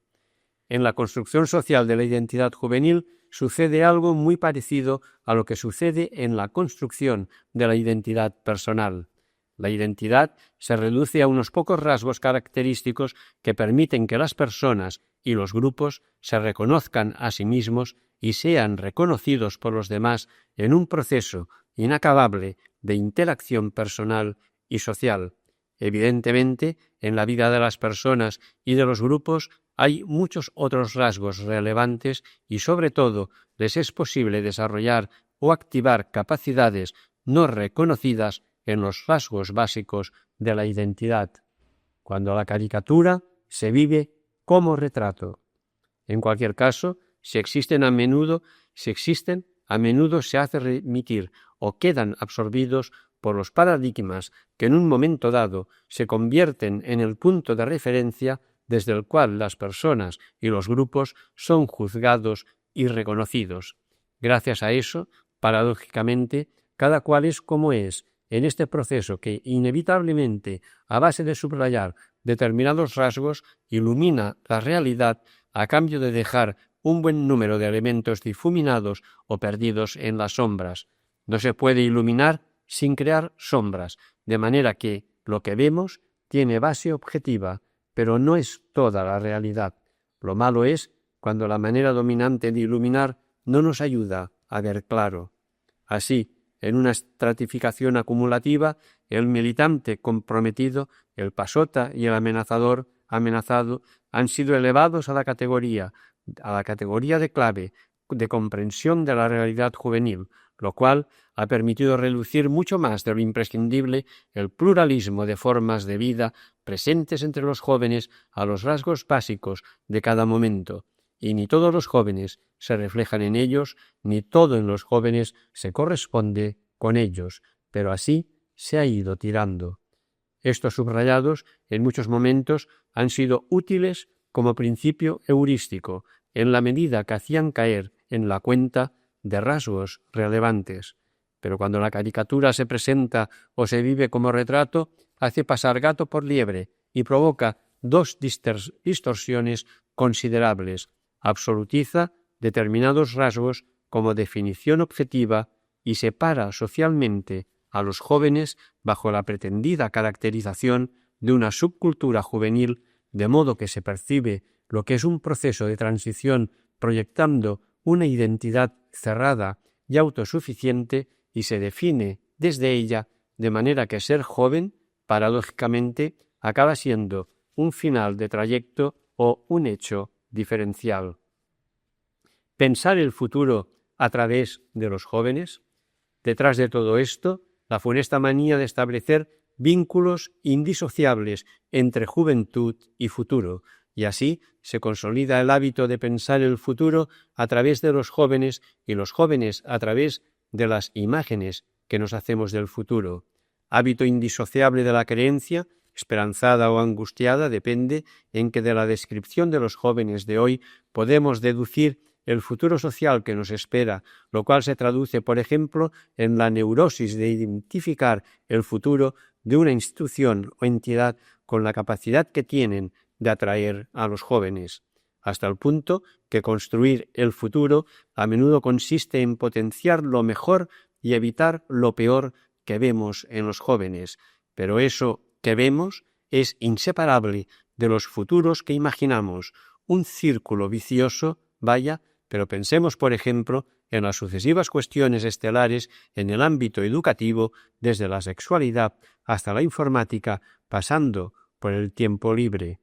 En la construcción social de la identidad juvenil sucede algo muy parecido a lo que sucede en la construcción de la identidad personal. La identidad se reduce a unos pocos rasgos característicos que permiten que las personas y los grupos se reconozcan a sí mismos y sean reconocidos por los demás en un proceso inacabable de interacción personal y social. Evidentemente, en la vida de las personas y de los grupos hay muchos otros rasgos relevantes y, sobre todo, les es posible desarrollar o activar capacidades no reconocidas en los rasgos básicos de la identidad, cuando la caricatura se vive como retrato. En cualquier caso, si existen a menudo se hace remitir o quedan absorbidos por los paradigmas que en un momento dado se convierten en el punto de referencia desde el cual las personas y los grupos son juzgados y reconocidos. Gracias a eso, paradójicamente, cada cual es como es en este proceso que inevitablemente, a base de subrayar determinados rasgos, ilumina la realidad a cambio de dejar un buen número de elementos difuminados o perdidos en las sombras. No se puede iluminar sin crear sombras, de manera que lo que vemos tiene base objetiva, pero no es toda la realidad. Lo malo es cuando la manera dominante de iluminar no nos ayuda a ver claro. Así, en una estratificación acumulativa, el militante comprometido, el pasota y el amenazador amenazado han sido elevados a la categoría de clave de comprensión de la realidad juvenil, lo cual ha permitido reducir mucho más de lo imprescindible el pluralismo de formas de vida presentes entre los jóvenes a los rasgos básicos de cada momento, y ni todos los jóvenes se reflejan en ellos, ni todo en los jóvenes se corresponde con ellos, pero así se ha ido tirando. Estos subrayados, en muchos momentos, han sido útiles como principio heurístico, en la medida que hacían caer en la cuenta de rasgos relevantes. Pero cuando la caricatura se presenta o se vive como retrato, hace pasar gato por liebre y provoca dos distorsiones considerables. Absolutiza determinados rasgos como definición objetiva y separa socialmente a los jóvenes bajo la pretendida caracterización de una subcultura juvenil, de modo que se percibe lo que es un proceso de transición proyectando una identidad cerrada y autosuficiente y se define desde ella, de manera que ser joven, paradójicamente, acaba siendo un final de trayecto o un hecho diferencial. Pensar el futuro a través de los jóvenes. Detrás de todo esto, la funesta manía de establecer vínculos indisociables entre juventud y futuro, y así se consolida el hábito de pensar el futuro a través de los jóvenes y los jóvenes a través de las imágenes que nos hacemos del futuro. Hábito indisociable de la creencia, esperanzada o angustiada, depende en que de la descripción de los jóvenes de hoy podemos deducir el futuro social que nos espera, lo cual se traduce, por ejemplo, en la neurosis de identificar el futuro de una institución o entidad con la capacidad que tienen de atraer a los jóvenes, hasta el punto que construir el futuro a menudo consiste en potenciar lo mejor y evitar lo peor que vemos en los jóvenes, pero eso que vemos es inseparable de los futuros que imaginamos, un círculo vicioso, vaya. Pero pensemos, por ejemplo, en las sucesivas cuestiones estelares en el ámbito educativo, desde la sexualidad hasta la informática, pasando por el tiempo libre.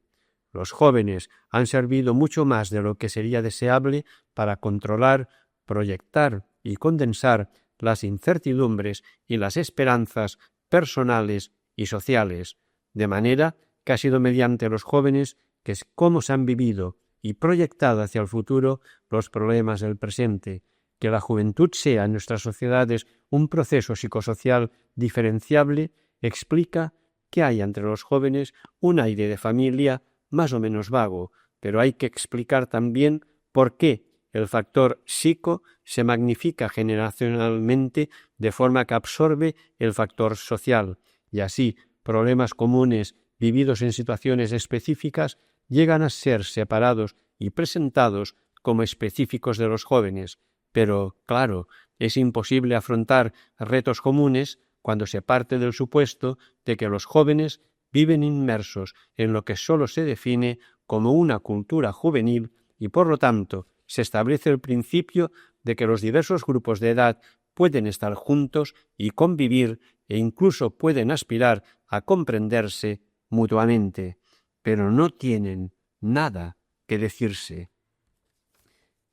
Los jóvenes han servido mucho más de lo que sería deseable para controlar, proyectar y condensar las incertidumbres y las esperanzas personales y sociales, de manera que ha sido mediante los jóvenes que es cómo se han vivido y proyectado hacia el futuro los problemas del presente. Que la juventud sea en nuestras sociedades un proceso psicosocial diferenciable explica que hay entre los jóvenes un aire de familia más o menos vago, pero hay que explicar también por qué el factor psico se magnifica generacionalmente de forma que absorbe el factor social, y así problemas comunes vividos en situaciones específicas llegan a ser separados y presentados como específicos de los jóvenes, pero, claro, es imposible afrontar retos comunes cuando se parte del supuesto de que los jóvenes viven inmersos en lo que sólo se define como una cultura juvenil y, por lo tanto, se establece el principio de que los diversos grupos de edad pueden estar juntos y convivir e incluso pueden aspirar a comprenderse mutuamente, pero no tienen nada que decirse.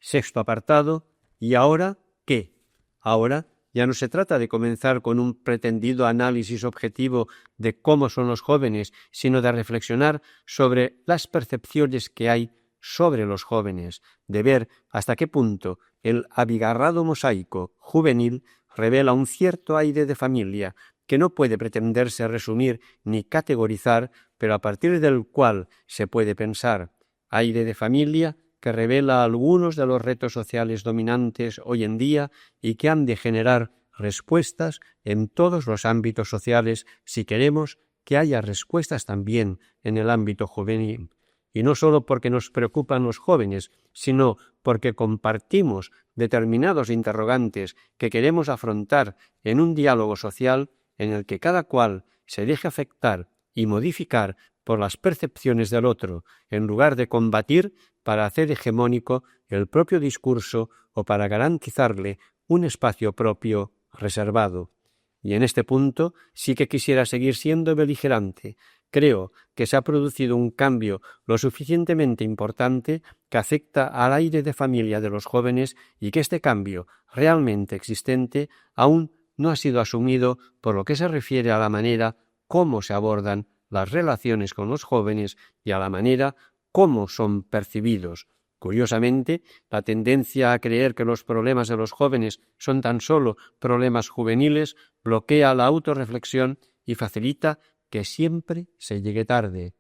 Sexto apartado. ¿Y ahora qué? Ahora ya no se trata de comenzar con un pretendido análisis objetivo de cómo son los jóvenes, sino de reflexionar sobre las percepciones que hay sobre los jóvenes, de ver hasta qué punto el abigarrado mosaico juvenil revela un cierto aire de familia que no puede pretenderse resumir ni categorizar, pero a partir del cual se puede pensar. Aire de familia que revela algunos de los retos sociales dominantes hoy en día y que han de generar respuestas en todos los ámbitos sociales si queremos que haya respuestas también en el ámbito juvenil. Y no solo porque nos preocupan los jóvenes, sino porque compartimos determinados interrogantes que queremos afrontar en un diálogo social en el que cada cual se deje afectar y modificar por las percepciones del otro, en lugar de combatir para hacer hegemónico el propio discurso o para garantizarle un espacio propio reservado. Y en este punto sí que quisiera seguir siendo beligerante. Creo que se ha producido un cambio lo suficientemente importante que afecta al aire de familia de los jóvenes y que este cambio realmente existente aún no ha sido asumido por lo que se refiere a la manera cómo se abordan las relaciones con los jóvenes y a la manera cómo son percibidos. Curiosamente, la tendencia a creer que los problemas de los jóvenes son tan solo problemas juveniles bloquea la autorreflexión y facilita que siempre se llegue tarde.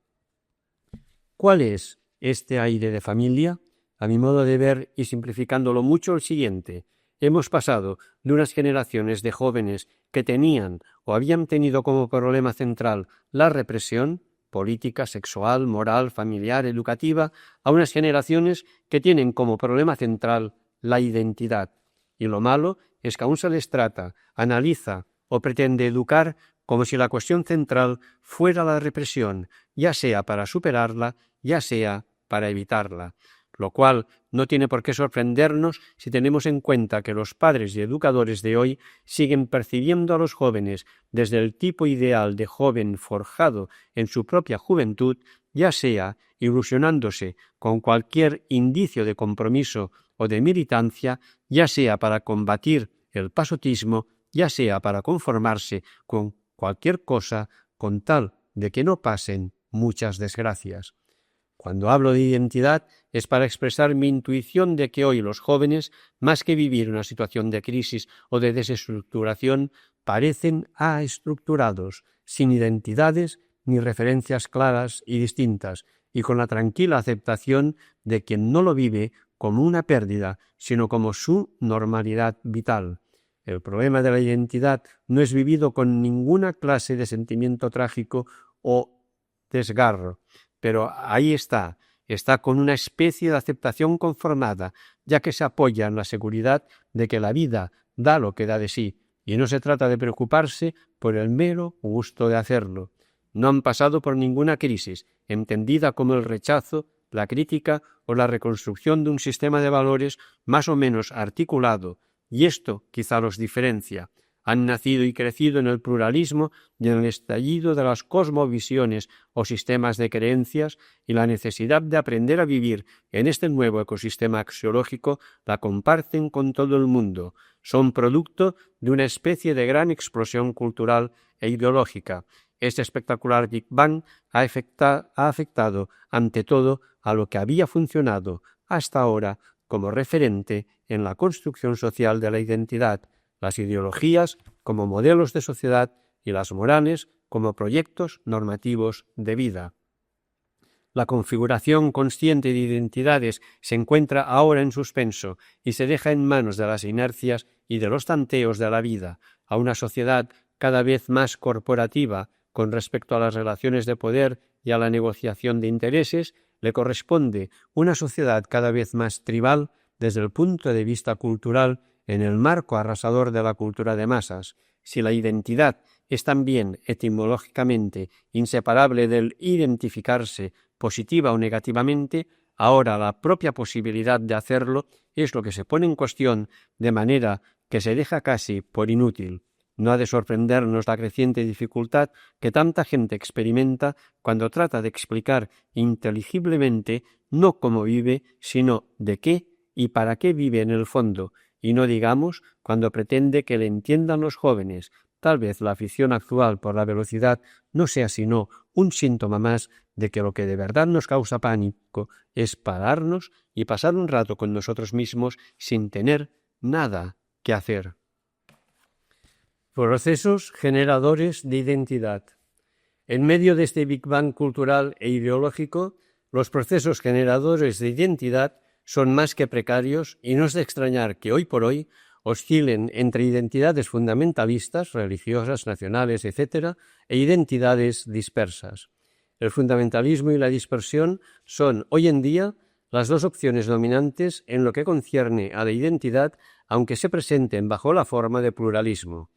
¿Cuál es este aire de familia? A mi modo de ver, y simplificándolo mucho, el siguiente. Hemos pasado de unas generaciones de jóvenes que tenían o habían tenido como problema central la represión, política, sexual, moral, familiar, educativa, a unas generaciones que tienen como problema central la identidad. Y lo malo es que aún se les trata, analiza o pretende educar como si la cuestión central fuera la represión, ya sea para superarla, ya sea para evitarla, lo cual no tiene por qué sorprendernos si tenemos en cuenta que los padres y educadores de hoy siguen percibiendo a los jóvenes desde el tipo ideal de joven forjado en su propia juventud, ya sea ilusionándose con cualquier indicio de compromiso o de militancia, ya sea para combatir el pasotismo, ya sea para conformarse con cualquier cosa con tal de que no pasen muchas desgracias. Cuando hablo de identidad es para expresar mi intuición de que hoy los jóvenes, más que vivir una situación de crisis o de desestructuración, parecen aestructurados, sin identidades ni referencias claras y distintas, y con la tranquila aceptación de quien no lo vive como una pérdida, sino como su normalidad vital. El problema de la identidad no es vivido con ninguna clase de sentimiento trágico o desgarro, pero ahí está con una especie de aceptación conformada, ya que se apoya en la seguridad de que la vida da lo que da de sí, y no se trata de preocuparse por el mero gusto de hacerlo. No han pasado por ninguna crisis, entendida como el rechazo, la crítica o la reconstrucción de un sistema de valores más o menos articulado, y esto quizá los diferencia. Han nacido y crecido en el pluralismo y en el estallido de las cosmovisiones o sistemas de creencias, y la necesidad de aprender a vivir en este nuevo ecosistema axiológico la comparten con todo el mundo. Son producto de una especie de gran explosión cultural e ideológica. Este espectacular Big Bang ha afectado ante todo a lo que había funcionado hasta ahora como referente en la construcción social de la identidad, las ideologías como modelos de sociedad y las morales como proyectos normativos de vida. La configuración consciente de identidades se encuentra ahora en suspenso y se deja en manos de las inercias y de los tanteos de la vida, a una sociedad cada vez más corporativa con respecto a las relaciones de poder y a la negociación de intereses. Le corresponde una sociedad cada vez más tribal desde el punto de vista cultural en el marco arrasador de la cultura de masas. Si la identidad es también etimológicamente inseparable del identificarse positiva o negativamente, ahora la propia posibilidad de hacerlo es lo que se pone en cuestión, de manera que se deja casi por inútil. No ha de sorprendernos la creciente dificultad que tanta gente experimenta cuando trata de explicar inteligiblemente no cómo vive, sino de qué y para qué vive en el fondo, y no digamos cuando pretende que le entiendan los jóvenes. Tal vez la afición actual por la velocidad no sea sino un síntoma más de que lo que de verdad nos causa pánico es pararnos y pasar un rato con nosotros mismos sin tener nada que hacer. Procesos generadores de identidad. En medio de este Big Bang cultural e ideológico, los procesos generadores de identidad son más que precarios, y no es de extrañar que hoy por hoy oscilen entre identidades fundamentalistas, religiosas, nacionales, etc., e identidades dispersas. El fundamentalismo y la dispersión son hoy en día las dos opciones dominantes en lo que concierne a la identidad, aunque se presenten bajo la forma de pluralismo.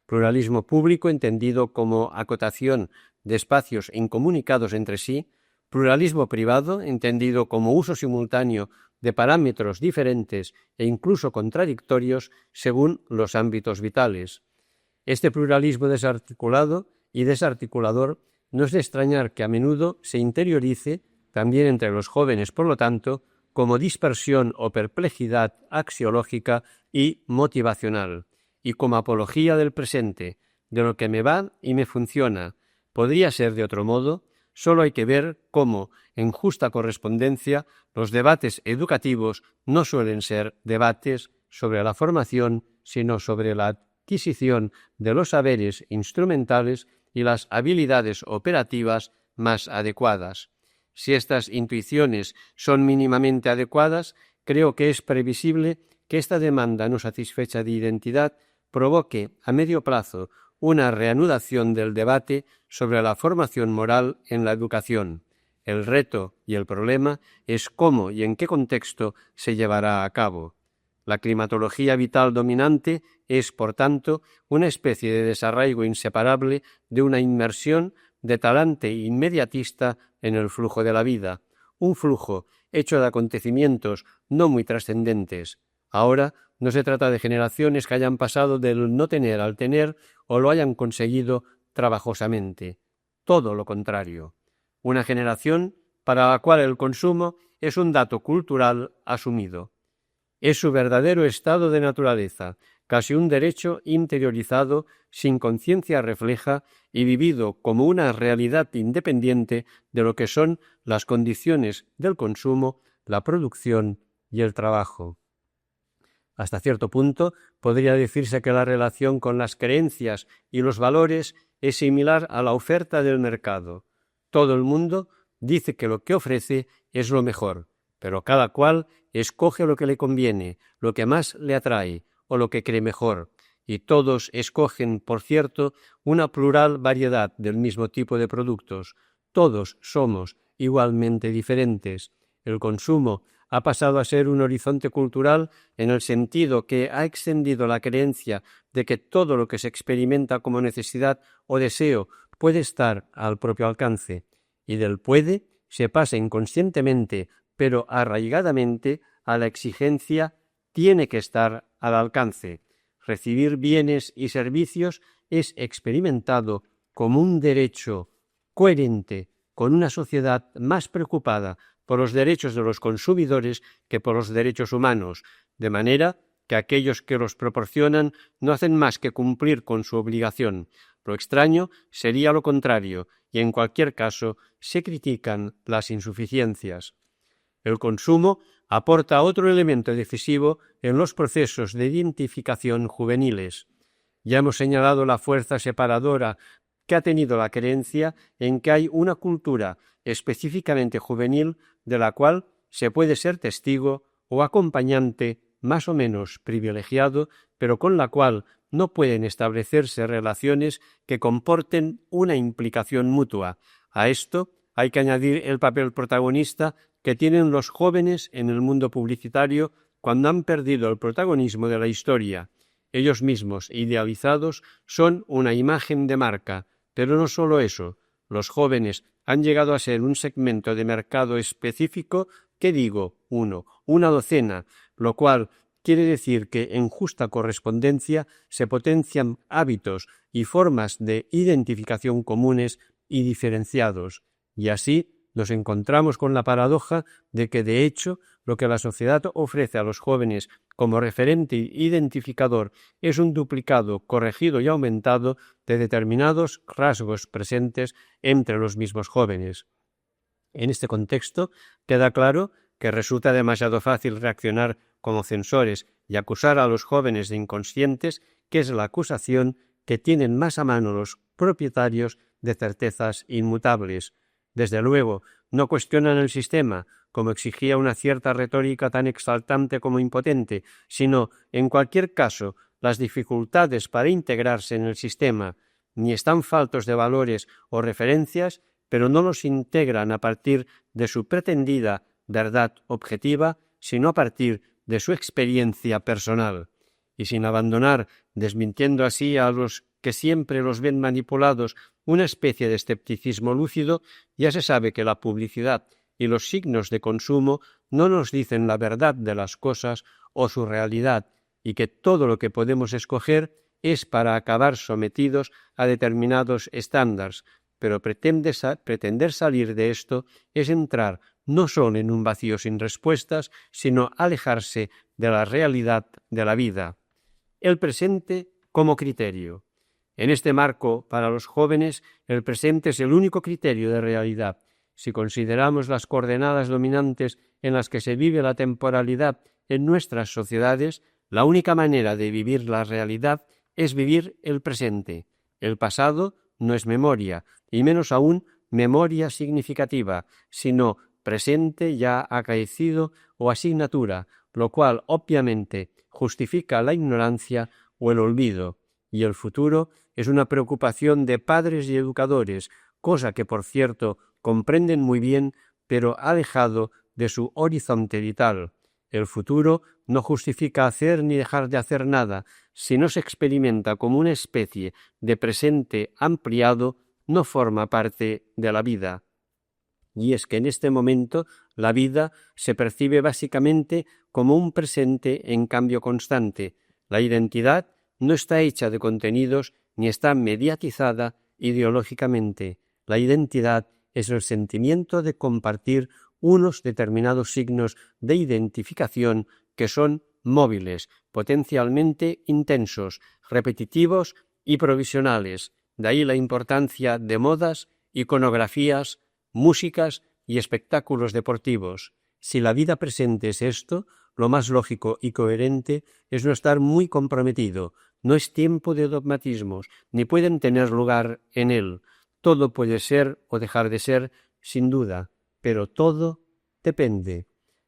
Pluralismo público entendido como acotación de espacios incomunicados entre sí, pluralismo privado entendido como uso simultáneo de parámetros diferentes e incluso contradictorios según los ámbitos vitales. Este pluralismo desarticulado y desarticulador no es de extrañar que a menudo se interiorice, también entre los jóvenes por lo tanto, como dispersión o perplejidad axiológica y motivacional, y como apología del presente, de lo que me va y me funciona. Podría ser de otro modo. Solo hay que ver cómo, en justa correspondencia, los debates educativos no suelen ser debates sobre la formación, sino sobre la adquisición de los saberes instrumentales y las habilidades operativas más adecuadas. Si estas intuiciones son mínimamente adecuadas, creo que es previsible que esta demanda no satisfecha de identidad provoque a medio plazo una reanudación del debate sobre la formación moral en la educación. El reto y el problema es cómo y en qué contexto se llevará a cabo. La climatología vital dominante es, por tanto, una especie de desarraigo inseparable de una inmersión de talante inmediatista en el flujo de la vida, un flujo hecho de acontecimientos no muy trascendentes. Ahora no se trata de generaciones que hayan pasado del no tener al tener o lo hayan conseguido trabajosamente. Todo lo contrario. Una generación para la cual el consumo es un dato cultural asumido. Es su verdadero estado de naturaleza, casi un derecho interiorizado, sin conciencia refleja y vivido como una realidad independiente de lo que son las condiciones del consumo, la producción y el trabajo. Hasta cierto punto podría decirse que la relación con las creencias y los valores es similar a la oferta del mercado. Todo el mundo dice que lo que ofrece es lo mejor, pero cada cual escoge lo que le conviene, lo que más le atrae o lo que cree mejor, y todos escogen, por cierto, una plural variedad del mismo tipo de productos. Todos somos igualmente diferentes. El consumo ha pasado a ser un horizonte cultural en el sentido que ha extendido la creencia de que todo lo que se experimenta como necesidad o deseo puede estar al propio alcance, y del puede se pasa inconscientemente, pero arraigadamente, a la exigencia tiene que estar al alcance. Recibir bienes y servicios es experimentado como un derecho coherente con una sociedad más preocupada por los derechos de los consumidores que por los derechos humanos, de manera que aquellos que los proporcionan no hacen más que cumplir con su obligación. Lo extraño sería lo contrario, y en cualquier caso se critican las insuficiencias. El consumo aporta otro elemento decisivo en los procesos de identificación juveniles. Ya hemos señalado la fuerza separadora que ha tenido la creencia en que hay una cultura específicamente juvenil de la cual se puede ser testigo o acompañante más o menos privilegiado, pero con la cual no pueden establecerse relaciones que comporten una implicación mutua. A esto hay que añadir el papel protagonista que tienen los jóvenes en el mundo publicitario cuando han perdido el protagonismo de la historia. Ellos mismos, idealizados, son una imagen de marca, pero no solo eso. Los jóvenes han llegado a ser un segmento de mercado específico, ¿qué digo? Una docena, lo cual quiere decir que en justa correspondencia se potencian hábitos y formas de identificación comunes y diferenciados, y así nos encontramos con la paradoja de que, de hecho, lo que la sociedad ofrece a los jóvenes como referente identificador es un duplicado, corregido y aumentado de determinados rasgos presentes entre los mismos jóvenes. En este contexto queda claro que resulta demasiado fácil reaccionar como censores y acusar a los jóvenes de inconscientes, que es la acusación que tienen más a mano los propietarios de certezas inmutables. Desde luego, no cuestionan el sistema, como exigía una cierta retórica tan exaltante como impotente, sino, en cualquier caso, las dificultades para integrarse en el sistema, ni están faltos de valores o referencias, pero no los integran a partir de su pretendida verdad objetiva, sino a partir de su experiencia personal. Y sin abandonar, desmintiendo así a los que siempre los ven manipulados, una especie de escepticismo lúcido, ya se sabe que la publicidad y los signos de consumo no nos dicen la verdad de las cosas o su realidad, y que todo lo que podemos escoger es para acabar sometidos a determinados estándares, pero pretender salir de esto es entrar no solo en un vacío sin respuestas, sino alejarse de la realidad de la vida. El presente como criterio. En este marco, para los jóvenes, el presente es el único criterio de realidad. Si consideramos las coordenadas dominantes en las que se vive la temporalidad en nuestras sociedades, la única manera de vivir la realidad es vivir el presente. El pasado no es memoria, y menos aún memoria significativa, sino presente ya acaecido o asignatura, lo cual obviamente justifica la ignorancia o el olvido. y el futuro es una preocupación de padres y educadores, cosa que, por cierto, comprenden muy bien, pero alejado de su horizonte vital. El futuro no justifica hacer ni dejar de hacer nada. Si no se experimenta como una especie de presente ampliado, no forma parte de la vida. Y es que en este momento la vida se percibe básicamente como un presente en cambio constante. La identidad no está hecha de contenidos ni está mediatizada ideológicamente. La identidad es el sentimiento de compartir unos determinados signos de identificación que son móviles, potencialmente intensos, repetitivos y provisionales. De ahí la importancia de modas, iconografías, músicas y espectáculos deportivos. Si la vida presente es esto, lo más lógico y coherente es no estar muy comprometido. No es tiempo de dogmatismos, ni pueden tener lugar en él. Todo puede ser o dejar de ser, sin duda, pero todo depende.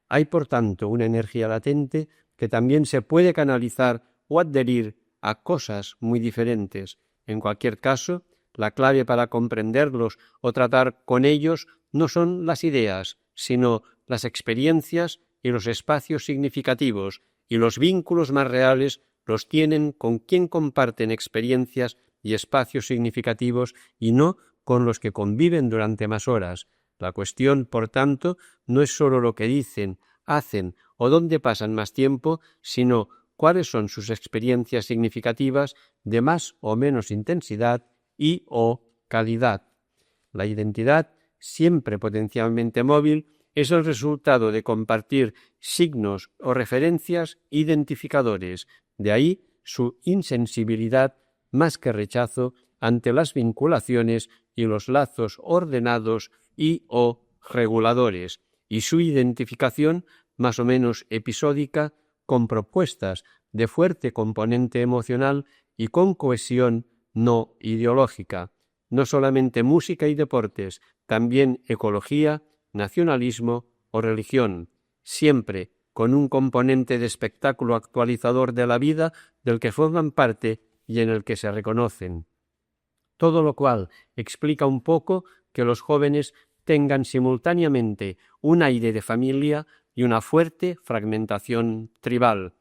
Hay, por tanto, una energía latente que también se puede canalizar o adherir a cosas muy diferentes. En cualquier caso, la clave para comprenderlos o tratar con ellos no son las ideas, sino las experiencias y los espacios significativos, y los vínculos más reales los tienen con quien comparten experiencias y espacios significativos y no con los que conviven durante más horas. La cuestión, por tanto, no es sólo lo que dicen, hacen o dónde pasan más tiempo, sino cuáles son sus experiencias significativas de más o menos intensidad y o calidad. La identidad, siempre potencialmente móvil, es el resultado de compartir signos o referencias identificadores, de ahí su insensibilidad más que rechazo ante las vinculaciones y los lazos ordenados y o reguladores, y su identificación más o menos episódica con propuestas de fuerte componente emocional y con cohesión no ideológica. No solamente música y deportes, también ecología, nacionalismo o religión, siempre con un componente de espectáculo actualizador de la vida del que forman parte y en el que se reconocen. Todo lo cual explica un poco que los jóvenes tengan simultáneamente un aire de familia y una fuerte fragmentación tribal.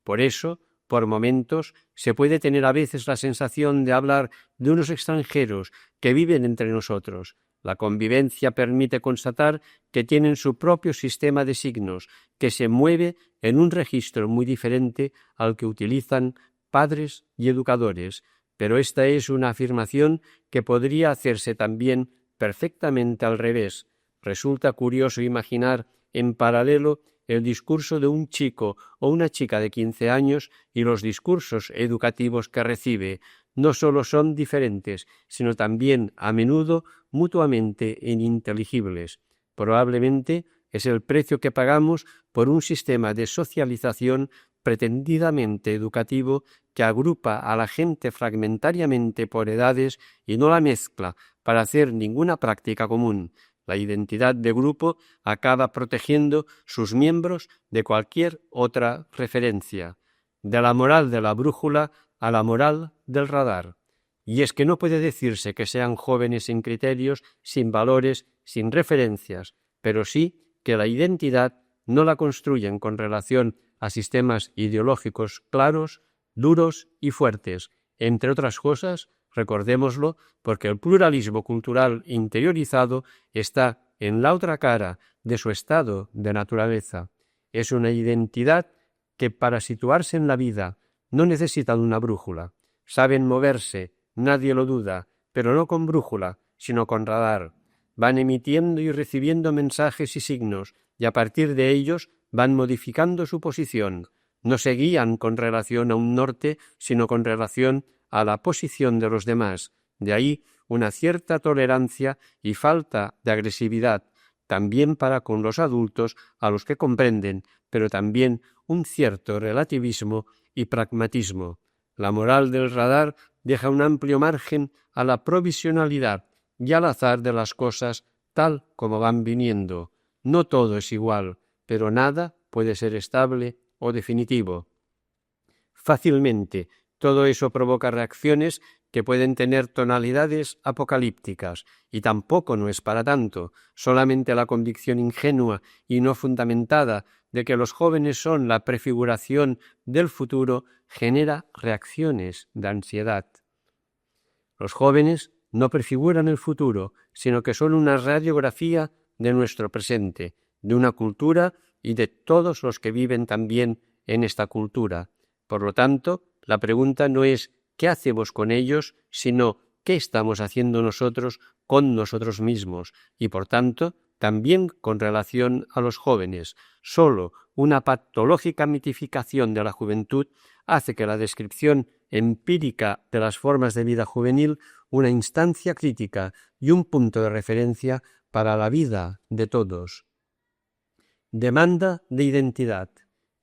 Por eso, por momentos, se puede tener a veces la sensación de hablar de unos extranjeros que viven entre nosotros. La convivencia permite constatar que tienen su propio sistema de signos, que se mueve en un registro muy diferente al que utilizan padres y educadores, pero esta es una afirmación que podría hacerse también perfectamente al revés. Resulta curioso imaginar en paralelo el discurso de un chico o una chica de 15 años y los discursos educativos que recibe. No solo son diferentes, sino también a menudo mutuamente ininteligibles. Probablemente es el precio que pagamos por un sistema de socialización pretendidamente educativo que agrupa a la gente fragmentariamente por edades y no la mezcla para hacer ninguna práctica común. La identidad de grupo acaba protegiendo sus miembros de cualquier otra referencia, de la moral de la brújula a la moral del radar. Y es que no puede decirse que sean jóvenes sin criterios, sin valores, sin referencias, pero sí que la identidad no la construyen con relación a sistemas ideológicos claros, duros y fuertes, entre otras cosas, recordémoslo, porque el pluralismo cultural interiorizado está en la otra cara de su estado de naturaleza. Es una identidad que para situarse en la vida no necesitan una brújula. Saben moverse, nadie lo duda, pero no con brújula, sino con radar. Van emitiendo y recibiendo mensajes y signos, y a partir de ellos van modificando su posición. No se guían con relación a un norte, sino con relación a la posición de los demás. De ahí una cierta tolerancia y falta de agresividad, también para con los adultos a los que comprenden, pero también un cierto relativismo y pragmatismo. La moral del radar deja un amplio margen a la provisionalidad y al azar de las cosas tal como van viniendo. No todo es igual, pero nada puede ser estable o definitivo. Fácilmente Todo eso provoca reacciones que pueden tener tonalidades apocalípticas, y tampoco no es para tanto. Solamente la convicción ingenua y no fundamentada de que los jóvenes son la prefiguración del futuro genera reacciones de ansiedad. Los jóvenes no prefiguran el futuro, sino que son una radiografía de nuestro presente, de una cultura y de todos los que viven también en esta cultura. Por lo tanto, la pregunta no es ¿qué hacemos con ellos?, sino ¿qué estamos haciendo nosotros con nosotros mismos? Y por tanto, también con relación a los jóvenes. Solo una patológica mitificación de la juventud hace que la descripción empírica de las formas de vida juvenil una instancia crítica y un punto de referencia para la vida de todos. Demanda de identidad.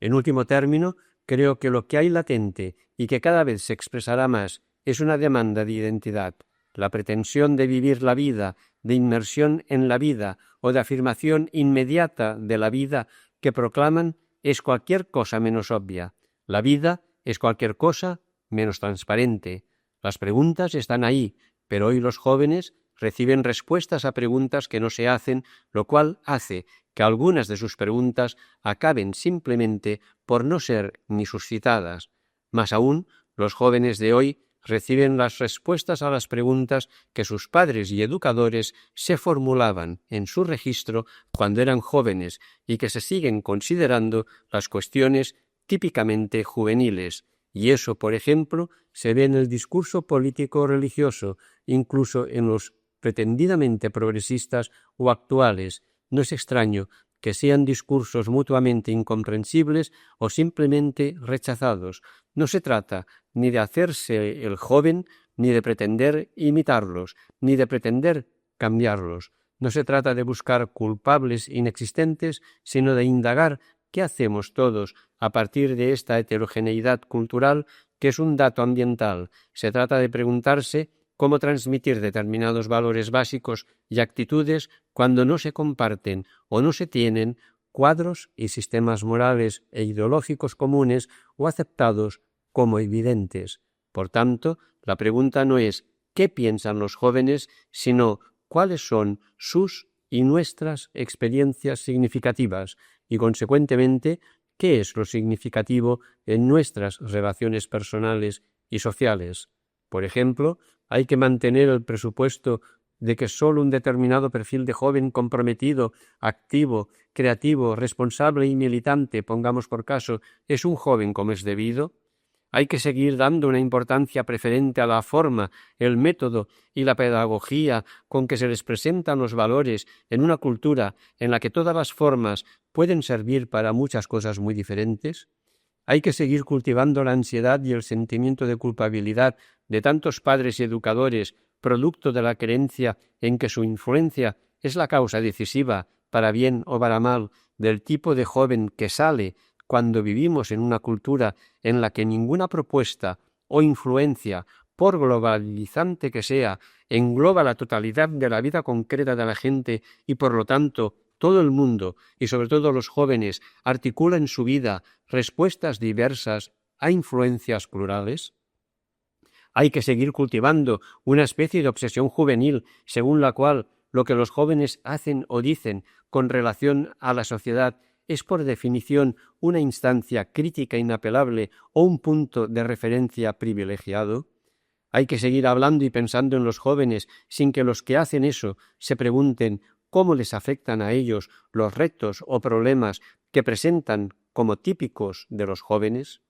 En último término, creo que lo que hay latente y que cada vez se expresará más es una demanda de identidad, la pretensión de vivir la vida, de inmersión en la vida o de afirmación inmediata de la vida que proclaman es cualquier cosa menos obvia. La vida es cualquier cosa menos transparente. Las preguntas están ahí, pero hoy los jóvenes reciben respuestas a preguntas que no se hacen, lo cual hace que algunas de sus preguntas acaben simplemente por no ser ni suscitadas. Más aún, los jóvenes de hoy reciben las respuestas a las preguntas que sus padres y educadores se formulaban en su registro cuando eran jóvenes y que se siguen considerando las cuestiones típicamente juveniles. Y eso, por ejemplo, se ve en el discurso político-religioso, incluso en los pretendidamente progresistas o actuales. No es extraño que sean discursos mutuamente incomprensibles o simplemente rechazados. No se trata ni de hacerse el joven, ni de pretender imitarlos, ni de pretender cambiarlos. No se trata de buscar culpables inexistentes, sino de indagar qué hacemos todos a partir de esta heterogeneidad cultural que es un dato ambiental. Se trata de preguntarse cómo transmitir determinados valores básicos y actitudes cuando no se comparten o no se tienen cuadros y sistemas morales e ideológicos comunes o aceptados como evidentes. Por tanto, la pregunta no es ¿qué piensan los jóvenes?, sino cuáles son sus y nuestras experiencias significativas y, consecuentemente, qué es lo significativo en nuestras relaciones personales y sociales. Por ejemplo, hay que mantener el presupuesto de que solo un determinado perfil de joven comprometido, activo, creativo, responsable y militante, pongamos por caso, es un joven como es debido. Hay que seguir dando una importancia preferente a la forma, el método y la pedagogía con que se les presentan los valores en una cultura en la que todas las formas pueden servir para muchas cosas muy diferentes. Hay que seguir cultivando la ansiedad y el sentimiento de culpabilidad de tantos padres y educadores, producto de la creencia en que su influencia es la causa decisiva, para bien o para mal, del tipo de joven que sale cuando vivimos en una cultura en la que ninguna propuesta o influencia, por globalizante que sea, engloba la totalidad de la vida concreta de la gente y, por lo tanto, todo el mundo, y sobre todo los jóvenes, articula en su vida respuestas diversas a influencias plurales? Hay que seguir cultivando una especie de obsesión juvenil, según la cual lo que los jóvenes hacen o dicen con relación a la sociedad es por definición una instancia crítica inapelable o un punto de referencia privilegiado. Hay que seguir hablando y pensando en los jóvenes sin que los que hacen eso se pregunten cómo les afectan a ellos los retos o problemas que presentan como típicos de los jóvenes.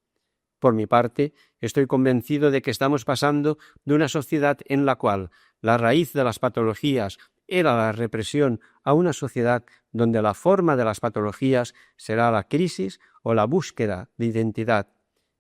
Por mi parte, estoy convencido de que estamos pasando de una sociedad en la cual la raíz de las patologías era la represión a una sociedad donde la forma de las patologías será la crisis o la búsqueda de identidad.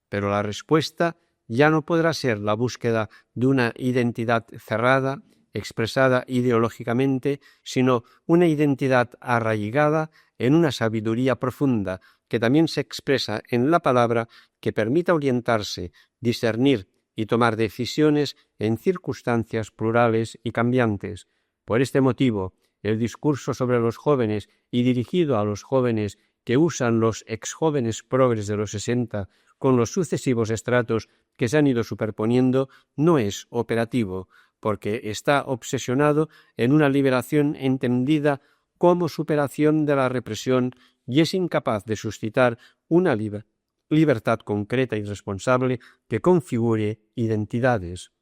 Pero la respuesta ya no podrá ser la búsqueda de una identidad cerrada, expresada ideológicamente, sino una identidad arraigada en una sabiduría profunda que también se expresa en la palabra, que permita orientarse, discernir y tomar decisiones en circunstancias plurales y cambiantes. Por este motivo, el discurso sobre los jóvenes y dirigido a los jóvenes que usan los exjóvenes progres de los 60 con los sucesivos estratos que se han ido superponiendo no es operativo, porque está obsesionado en una liberación entendida como superación de la represión y es incapaz de suscitar una libertad concreta y responsable que configure identidades.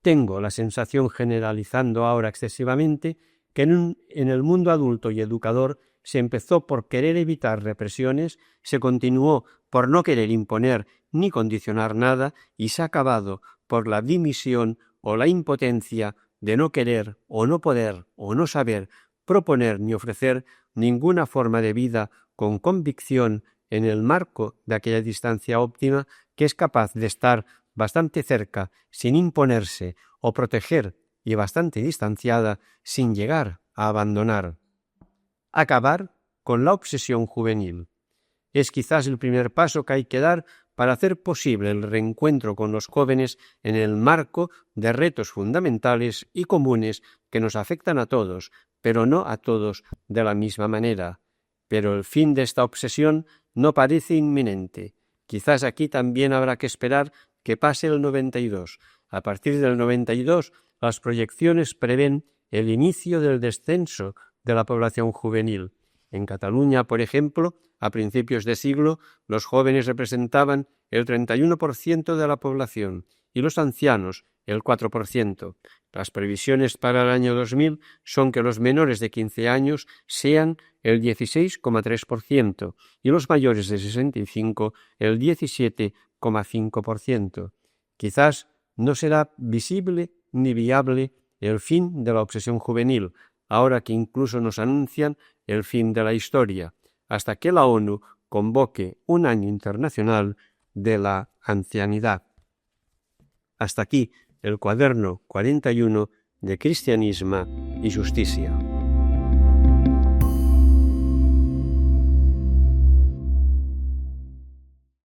Tengo la sensación, generalizando ahora excesivamente, que en el mundo adulto y educador se empezó por querer evitar represiones, se continuó por no querer imponer ni condicionar nada y se ha acabado por la dimisión o la impotencia de no querer o no poder o no saber proponer ni ofrecer ninguna forma de vida con convicción en el marco de aquella distancia óptima que es capaz de estar bastante cerca sin imponerse o proteger y bastante distanciada sin llegar a abandonar. Acabar con la obsesión juvenil. Es quizás el primer paso que hay que dar para hacer posible el reencuentro con los jóvenes en el marco de retos fundamentales y comunes que nos afectan a todos, pero no a todos de la misma manera. Pero el fin de esta obsesión no parece inminente. Quizás aquí también habrá que esperar que pase el 92. A partir del 92, las proyecciones prevén el inicio del descenso de la población juvenil. En Cataluña, por ejemplo, a principios de siglo, los jóvenes representaban el 31% de la población y los ancianos el 4%. Las previsiones para el año 2000 son que los menores de 15 años sean el 16,3% y los mayores de 65 el 17,5%. Quizás no será visible ni viable el fin de la obsesión juvenil, ahora que incluso nos anuncian el fin de la historia, hasta que la ONU convoque un año internacional de la ancianidad. Hasta aquí el cuaderno 41 de Cristianisme i Justícia.